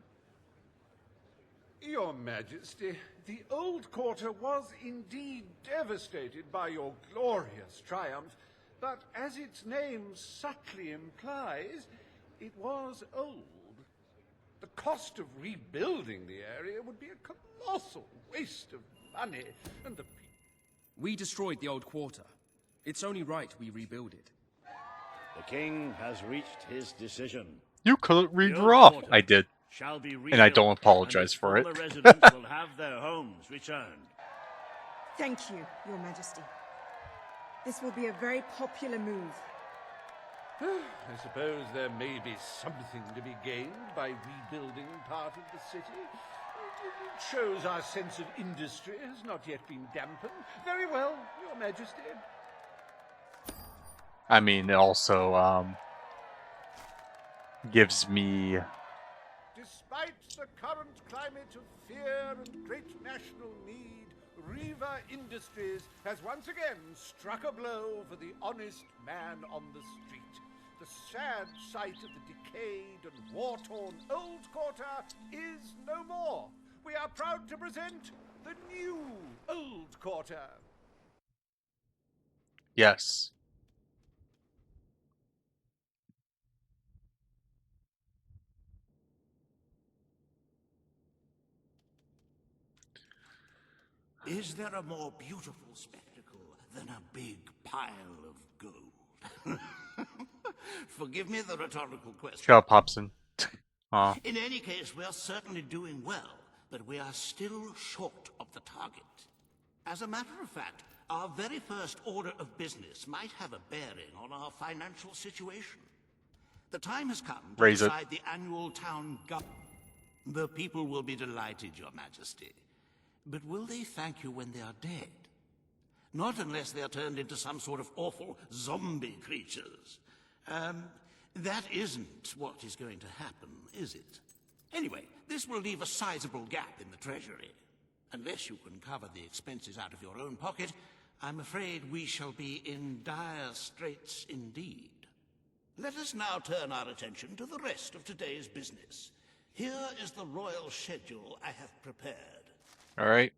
Your Majesty, the old quarter was indeed devastated by your glorious triumph, but as its name subtly implies, it was old. The cost of rebuilding the area would be a colossal waste of money, and the We destroyed the old quarter. It's only right we rebuild it. The king has reached his decision. You couldn't read her off. I did. Shall be And I don't apologize and for it. former residents will have their homes returned. Thank you, Your Majesty. This will be a very popular move. I suppose there may be something to be gained by rebuilding part of the city. It shows our sense of industry has not yet been dampened. Very well, Your Majesty. I mean, it also, gives me... Despite the current climate of fear and great national need, Reaver Industries has once again struck a blow for the honest man on the street. The sad sight of the decayed and war-torn old quarter is no more. We are proud to present the new old quarter. Yes. Is there a more beautiful spectacle than a big pile of gold? Forgive me the rhetorical question. Shut up, Hobson. Aw. In any case, we're certainly doing well, but we are still short of the target. As a matter of fact, our very first order of business might have a bearing on our financial situation. The time has come to Raise it. decide the annual town government. The people will be delighted, Your Majesty. But will they thank you when they are dead? Not unless they are turned into some sort of awful zombie creatures. That isn't what is going to happen, is it? Anyway, this will leave a sizable gap in the treasury. Unless you can cover the expenses out of your own pocket, I'm afraid we shall be in dire straits indeed. Let us now turn our attention to the rest of today's business. Here is the royal schedule I have prepared. Alright.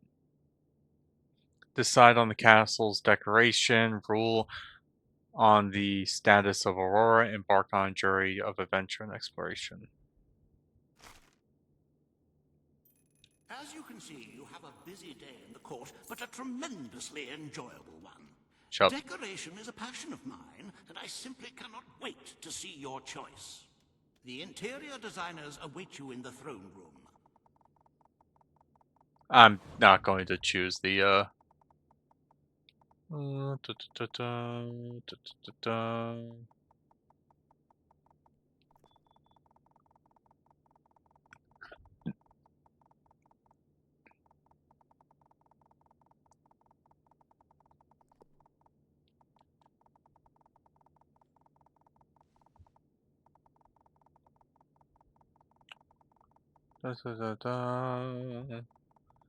Decide on the castle's decoration, rule on the status of Aurora, embark on a journey of adventure and exploration. As you can see, you have a busy day in the court, but a tremendously enjoyable one. Shut up. Decoration is a passion of mine, and I simply cannot wait to see your choice. The interior designers await you in the throne room. I'm not going to choose the,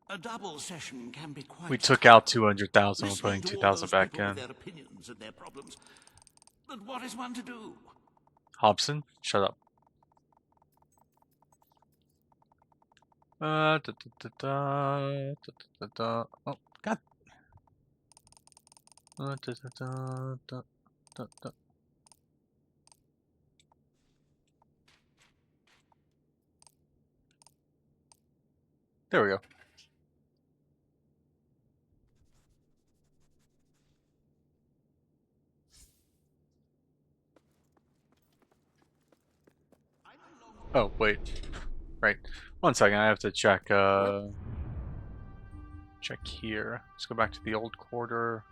A double session can be quite We took out tiring. 200,000. We're Listening putting to all 2,000 those back people in. with their opinions and their problems. But what is one to do? Hobson, shut up. Oh, God. There we go. Oh, wait. Right. 1 second, I have to check, check here. Let's go back to the old quarter.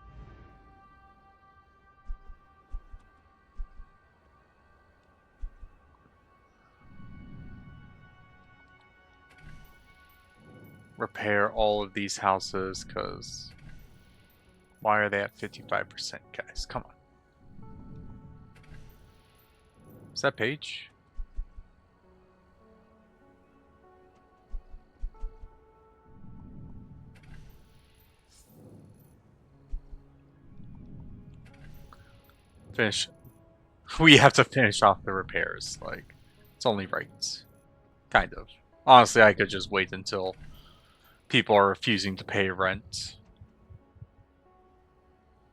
Repair all of these houses, because why are they at 55%, guys? Come on. Is that page? Finish. We have to finish off the repairs. Like, it's only right. Kind of. Honestly, I could just wait until people are refusing to pay rent.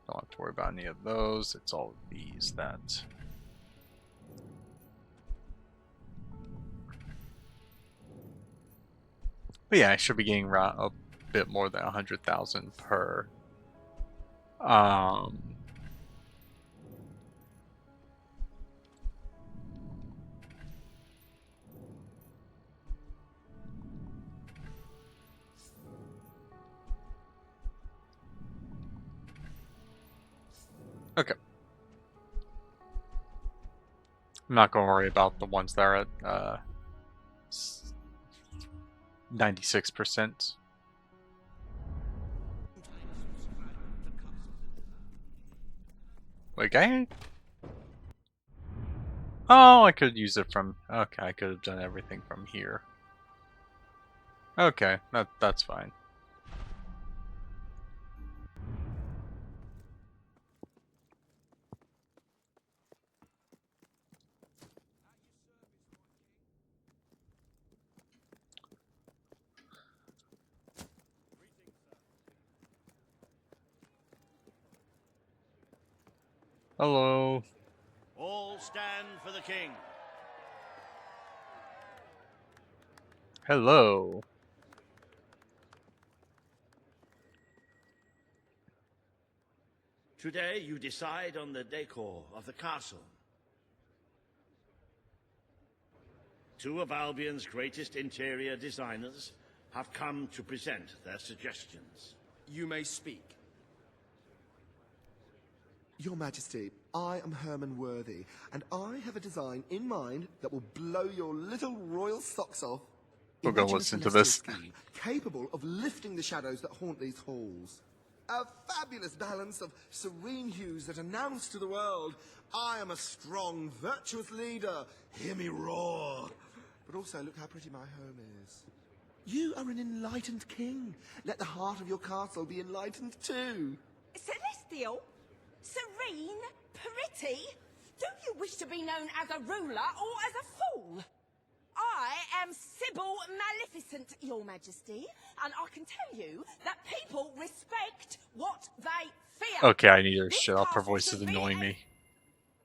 Don't have to worry about any of those. It's all of these that... But yeah, I should be getting around a bit more than 100,000 per. Okay. I'm not going to worry about the ones that are at 96%. Wait, oh, I could use it from... Okay, I could have done everything from here. Okay, that's fine. Hello. All stand for the king. Hello. Today you decide on the decor of the castle. 2 of Albion's greatest interior designers have come to present their suggestions. You may speak. Your Majesty, I am Herman Worthy, and I have a design in mind that will blow your little royal socks off. We'll go Imagine a listen to celestial this. scheme capable of lifting the shadows that haunt these halls. A fabulous balance of serene hues that announce to the world, I am a strong, virtuous leader. Hear me roar. But also, look how pretty my home is. You are an enlightened king. Let the heart of your castle be enlightened too. Celestial? Serene? Pretty? Do you wish to be known as a ruler or as a fool? I am Sybil Maleficent, Your Majesty, and I can tell you that people respect what they fear. Okay, I need her to shut up. Her voice is annoying me.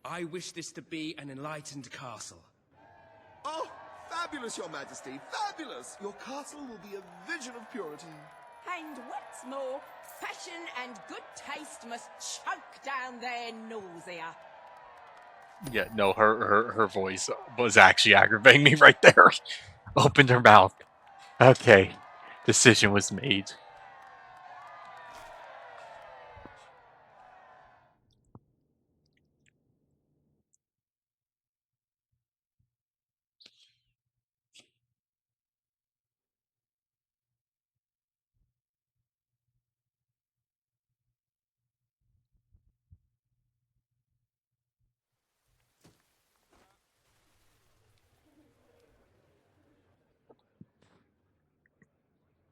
I wish this to be an enlightened castle. Oh, fabulous, Your Majesty, fabulous! Your castle will be a vision of purity. And what's more, fashion and good taste must choke down their nausea. Yeah, no, her voice was actually aggravating me right there. Opened her mouth. Okay, decision was made.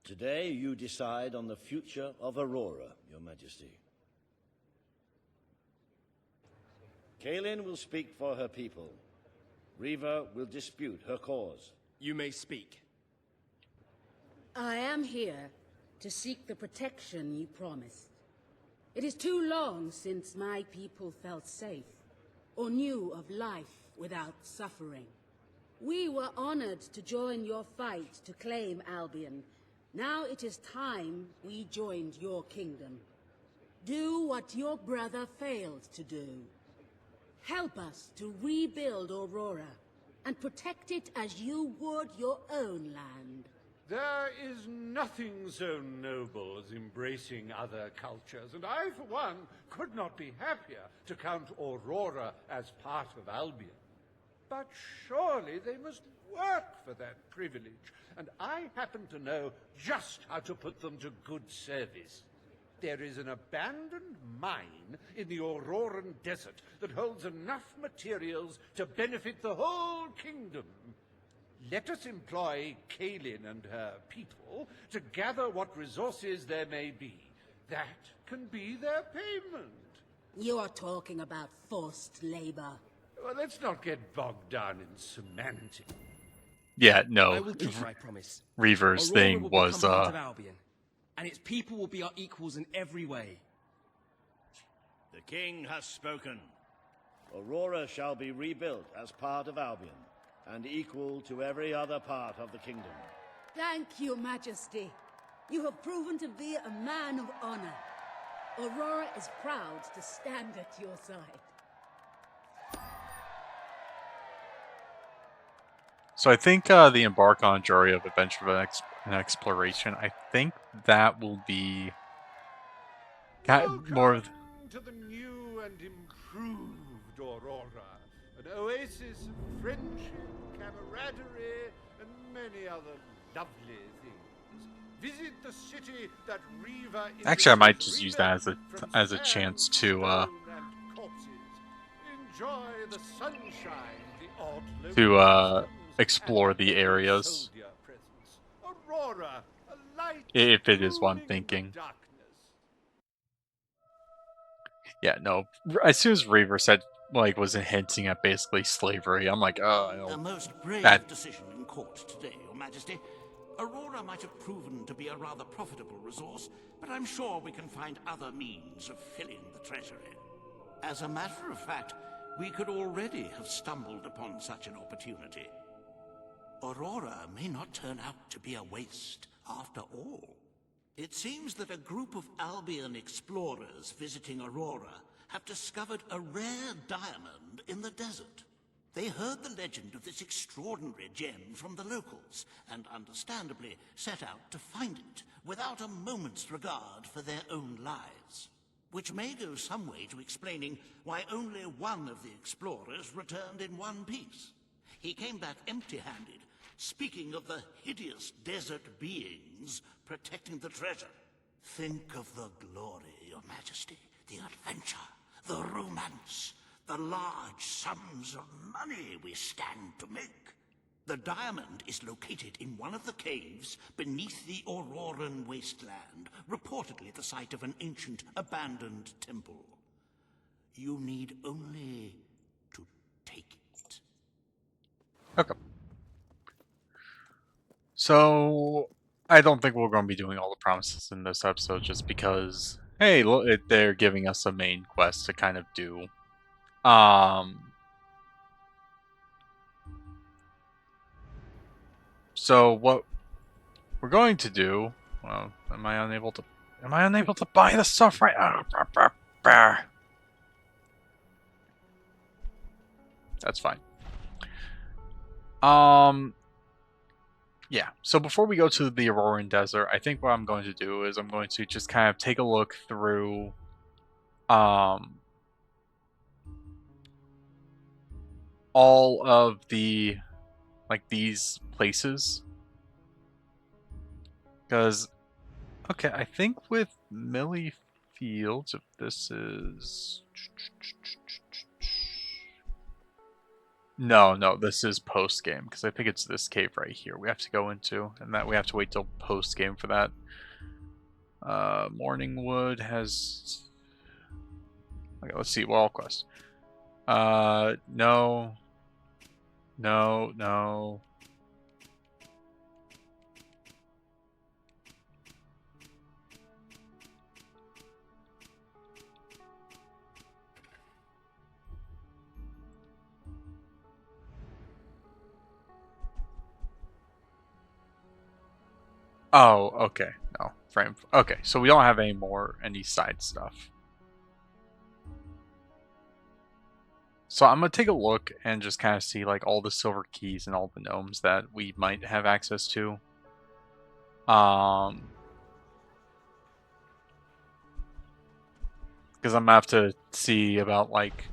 Today you decide on the future of Aurora, Your Majesty. Kaelin will speak for her people. Riva will dispute her cause. You may speak. I am here to seek the protection you promised. It is too long since my people felt safe, or knew of life without suffering. We were honored to join your fight to claim Albion. Now it is time we joined your kingdom. Do what your brother failed to do. Help us to rebuild Aurora. and protect it as you would your own land. There is nothing so noble as embracing other cultures, and I, for one, could not be happier to count Aurora as part of Albion. But surely they must work for that privilege, and I happen to know just how to put them to good service. There is an abandoned mine in the Auroran Desert that holds enough materials to benefit the whole kingdom. Let us employ Kaelin and her people to gather what resources there may be. That can be their payment. You are talking about forced labor. Well, let's not get bogged down in semantics. Yeah, I no. will keep my promise. Reaver's Aurora thing will was become part of Albion, and its people will be our equals in every way. The king has spoken. Aurora shall be rebuilt as part of Albion, and equal to every other part of the kingdom. Thank you, Majesty. You have proven to be a man of honor. Aurora is proud to stand at your side. So I think the embark on a journey of adventure and exploration, I think that will be more of... To the new and improved Aurora, an oasis of friendship, camaraderie, and many other lovely things. Visit the city that Reaver Actually, I might just use that as a chance to enjoy the sunshine, the odd to explore the areas. Aurora, a light If it is one thinking. Yeah, no. As soon as Reaver said, like, was hinting at basically slavery, I'm like, oh, A most brave that... decision in court today, Your Majesty. Aurora might have proven to be a rather profitable resource, but I'm sure we can find other means of filling the treasury. As a matter of fact, we could already have stumbled upon such an opportunity. Aurora may not turn out to be a waste after all. It seems that a group of Albion explorers visiting Aurora have discovered a rare diamond in the desert. They heard the legend of this extraordinary gem from the locals, and understandably set out to find it, without a moment's regard for their own lives. Which may go some way to explaining why only one of the explorers returned in one piece. He came back empty-handed, speaking of the hideous desert beings protecting the treasure. Think of the glory, Your Majesty, the adventure, the romance, the large sums of money we stand to make. The diamond is located in one of the caves beneath the Auroran wasteland, reportedly the site of an ancient, abandoned temple. You need only to take it. Okay. So, I don't think we're going to be doing all the promises in this episode just because, hey, look, they're giving us a main quest to kind of do. So what we're going to do, well, am I unable to buy the stuff right now? That's fine. Yeah, so before we go to the Auroran Desert, I think what I'm going to do is I'm going to just kind of take a look through all of the, like, these places. Because, okay, I think with Millie Fields, if this is... No, this is post-game, because I think it's this cave right here we have to go into, and that we have to wait till post-game for that. Morningwood has... Okay, let's see, Wall Quest. No. Oh, okay. No, frame. Okay, so we don't have any side stuff. So I'm gonna take a look and just kind of see like all the silver keys and all the gnomes that we might have access to. Because I'm gonna have to see about like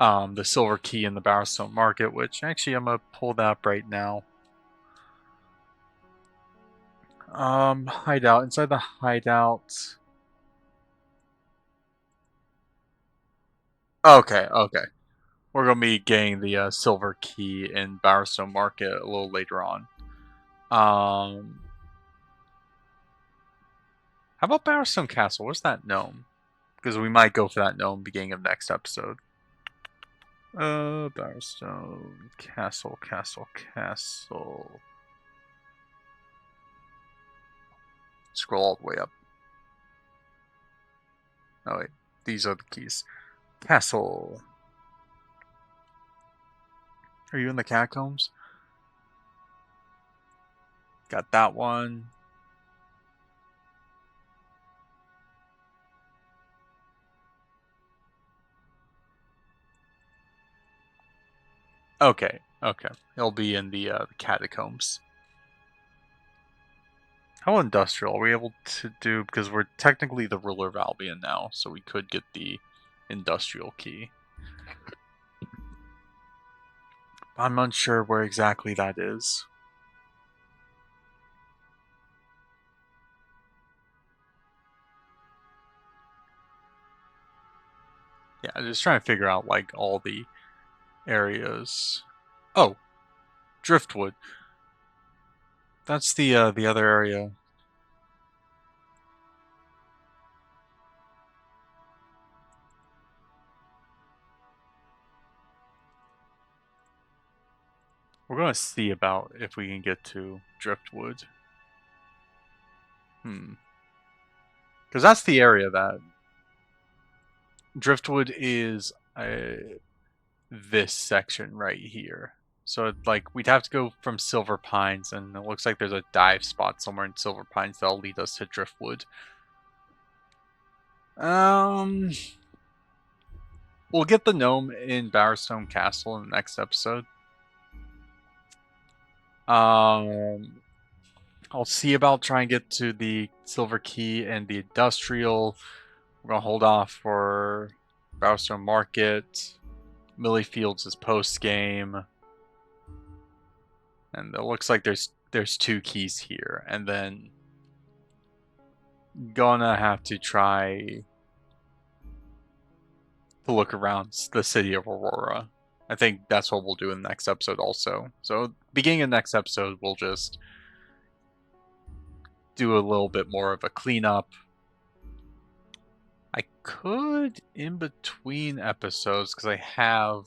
the silver key in the Barrowstone Market, which actually I'm gonna pull that up right now. Hideout. Inside the hideout. Okay. We're gonna be getting the silver key in Barrowstone Market a little later on. How about Barrowstone Castle? Where's that gnome? Because we might go for that gnome beginning of next episode. Barrowstone Castle. Scroll all the way up. Oh wait, these are the keys. Castle. Are you in the catacombs? Got that one. Okay. It'll be in the catacombs. How industrial are we able to do? Because we're technically the ruler of Albion now, so we could get the industrial key. I'm unsure where exactly that is. Yeah, just trying to figure out like all the areas. Oh, Driftwood. That's the other area. We're gonna see about if we can get to Driftwood. Because that's the area that Driftwood is this section right here. So like we'd have to go from Silver Pines, and it looks like there's a dive spot somewhere in Silver Pines that'll lead us to Driftwood. We'll get the gnome in Barrowstone Castle in the next episode. I'll see about trying to get to the Silver Key and the Industrial. We're gonna hold off for Barrowstone Market. Millie Fields is post game, and it looks like there's 2 keys here, and then gonna have to try to look around the city of Aurora. I think that's what we'll do in the next episode also. So beginning of next episode, we'll just do a little bit more of a cleanup. I could in between episodes, because I have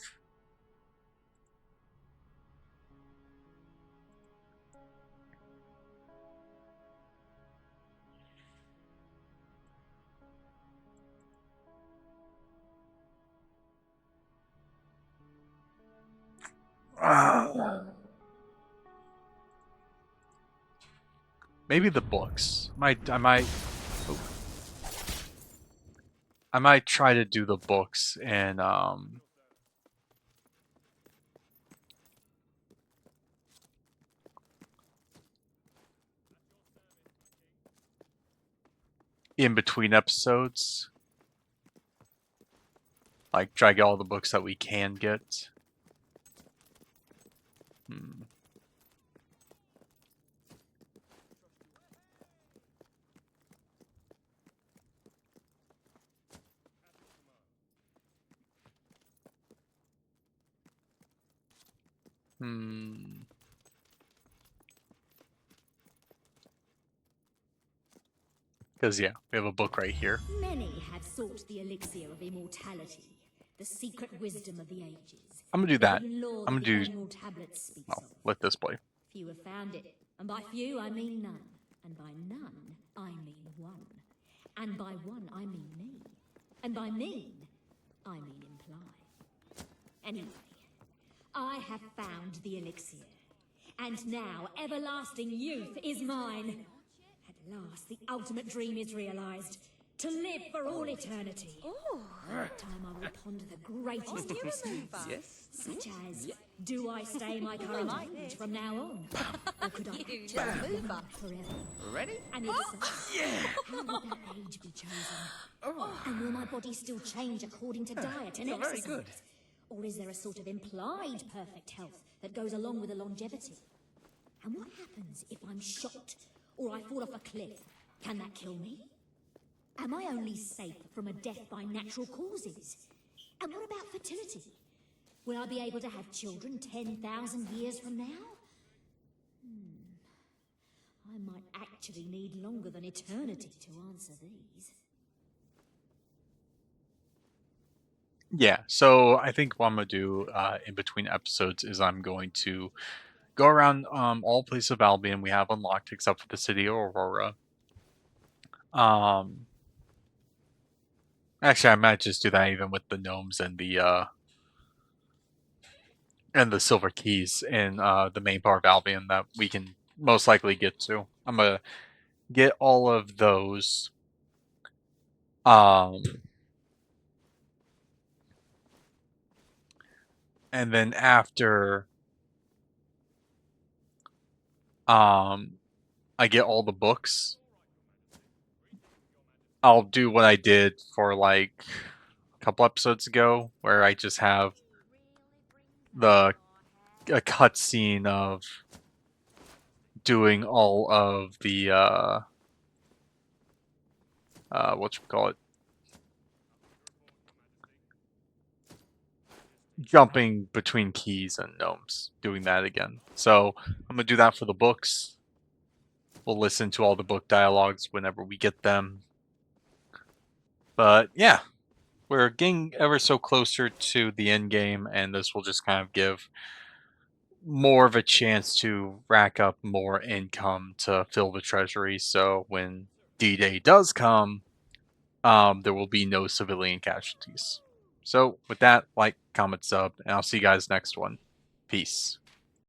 maybe the books. I might try to do the books and in between episodes. Like try to get all the books that we can get. Because, yeah, we have a book right here. Many have sought the elixir of immortality, the secret wisdom of the ages. I'm gonna do that. I'm gonna do. Oh, let this play. Few have found it, and by few I mean none, and by none I mean one, and by one I mean me, and by mean I mean imply. Anyway, I have found the elixir, and now everlasting youth is mine. At last, the ultimate dream is realized. To live for all eternity. Oh. That time I will ponder the greatest of questions. Yes. Such as, do I stay my current age from now on? Or could I actually live forever? Ready? And if so, how would that age be chosen? And will my body still change according to diet and You're very exercise? good. Or is there a sort of implied perfect health that goes along with the longevity? And what happens if I'm shot or I fall off a cliff? Can that kill me? Am I only safe from a death by natural causes? And what about fertility? Will I be able to have children 10,000 years from now? I might actually need longer than eternity to answer these. Yeah, so I think what I'm gonna do in between episodes is I'm going to go around all places of Albion we have unlocked except for the city of Aurora. Actually, I might just do that even with the gnomes and the silver keys in the main part of Albion that we can most likely get to. I'm gonna get all of those. And then after I get all the books, I'll do what I did for like a couple episodes ago, where I just have a cutscene of doing all of the whatchamacallit, jumping between keys and gnomes, doing that again. So I'm gonna do that for the books. We'll listen to all the book dialogues whenever we get them. But yeah, we're getting ever so closer to the end game, and this will just kind of give more of a chance to rack up more income to fill the treasury. So when D-Day does come, there will be no civilian casualties. So with that, like, comment, sub, and I'll see you guys next one. Peace.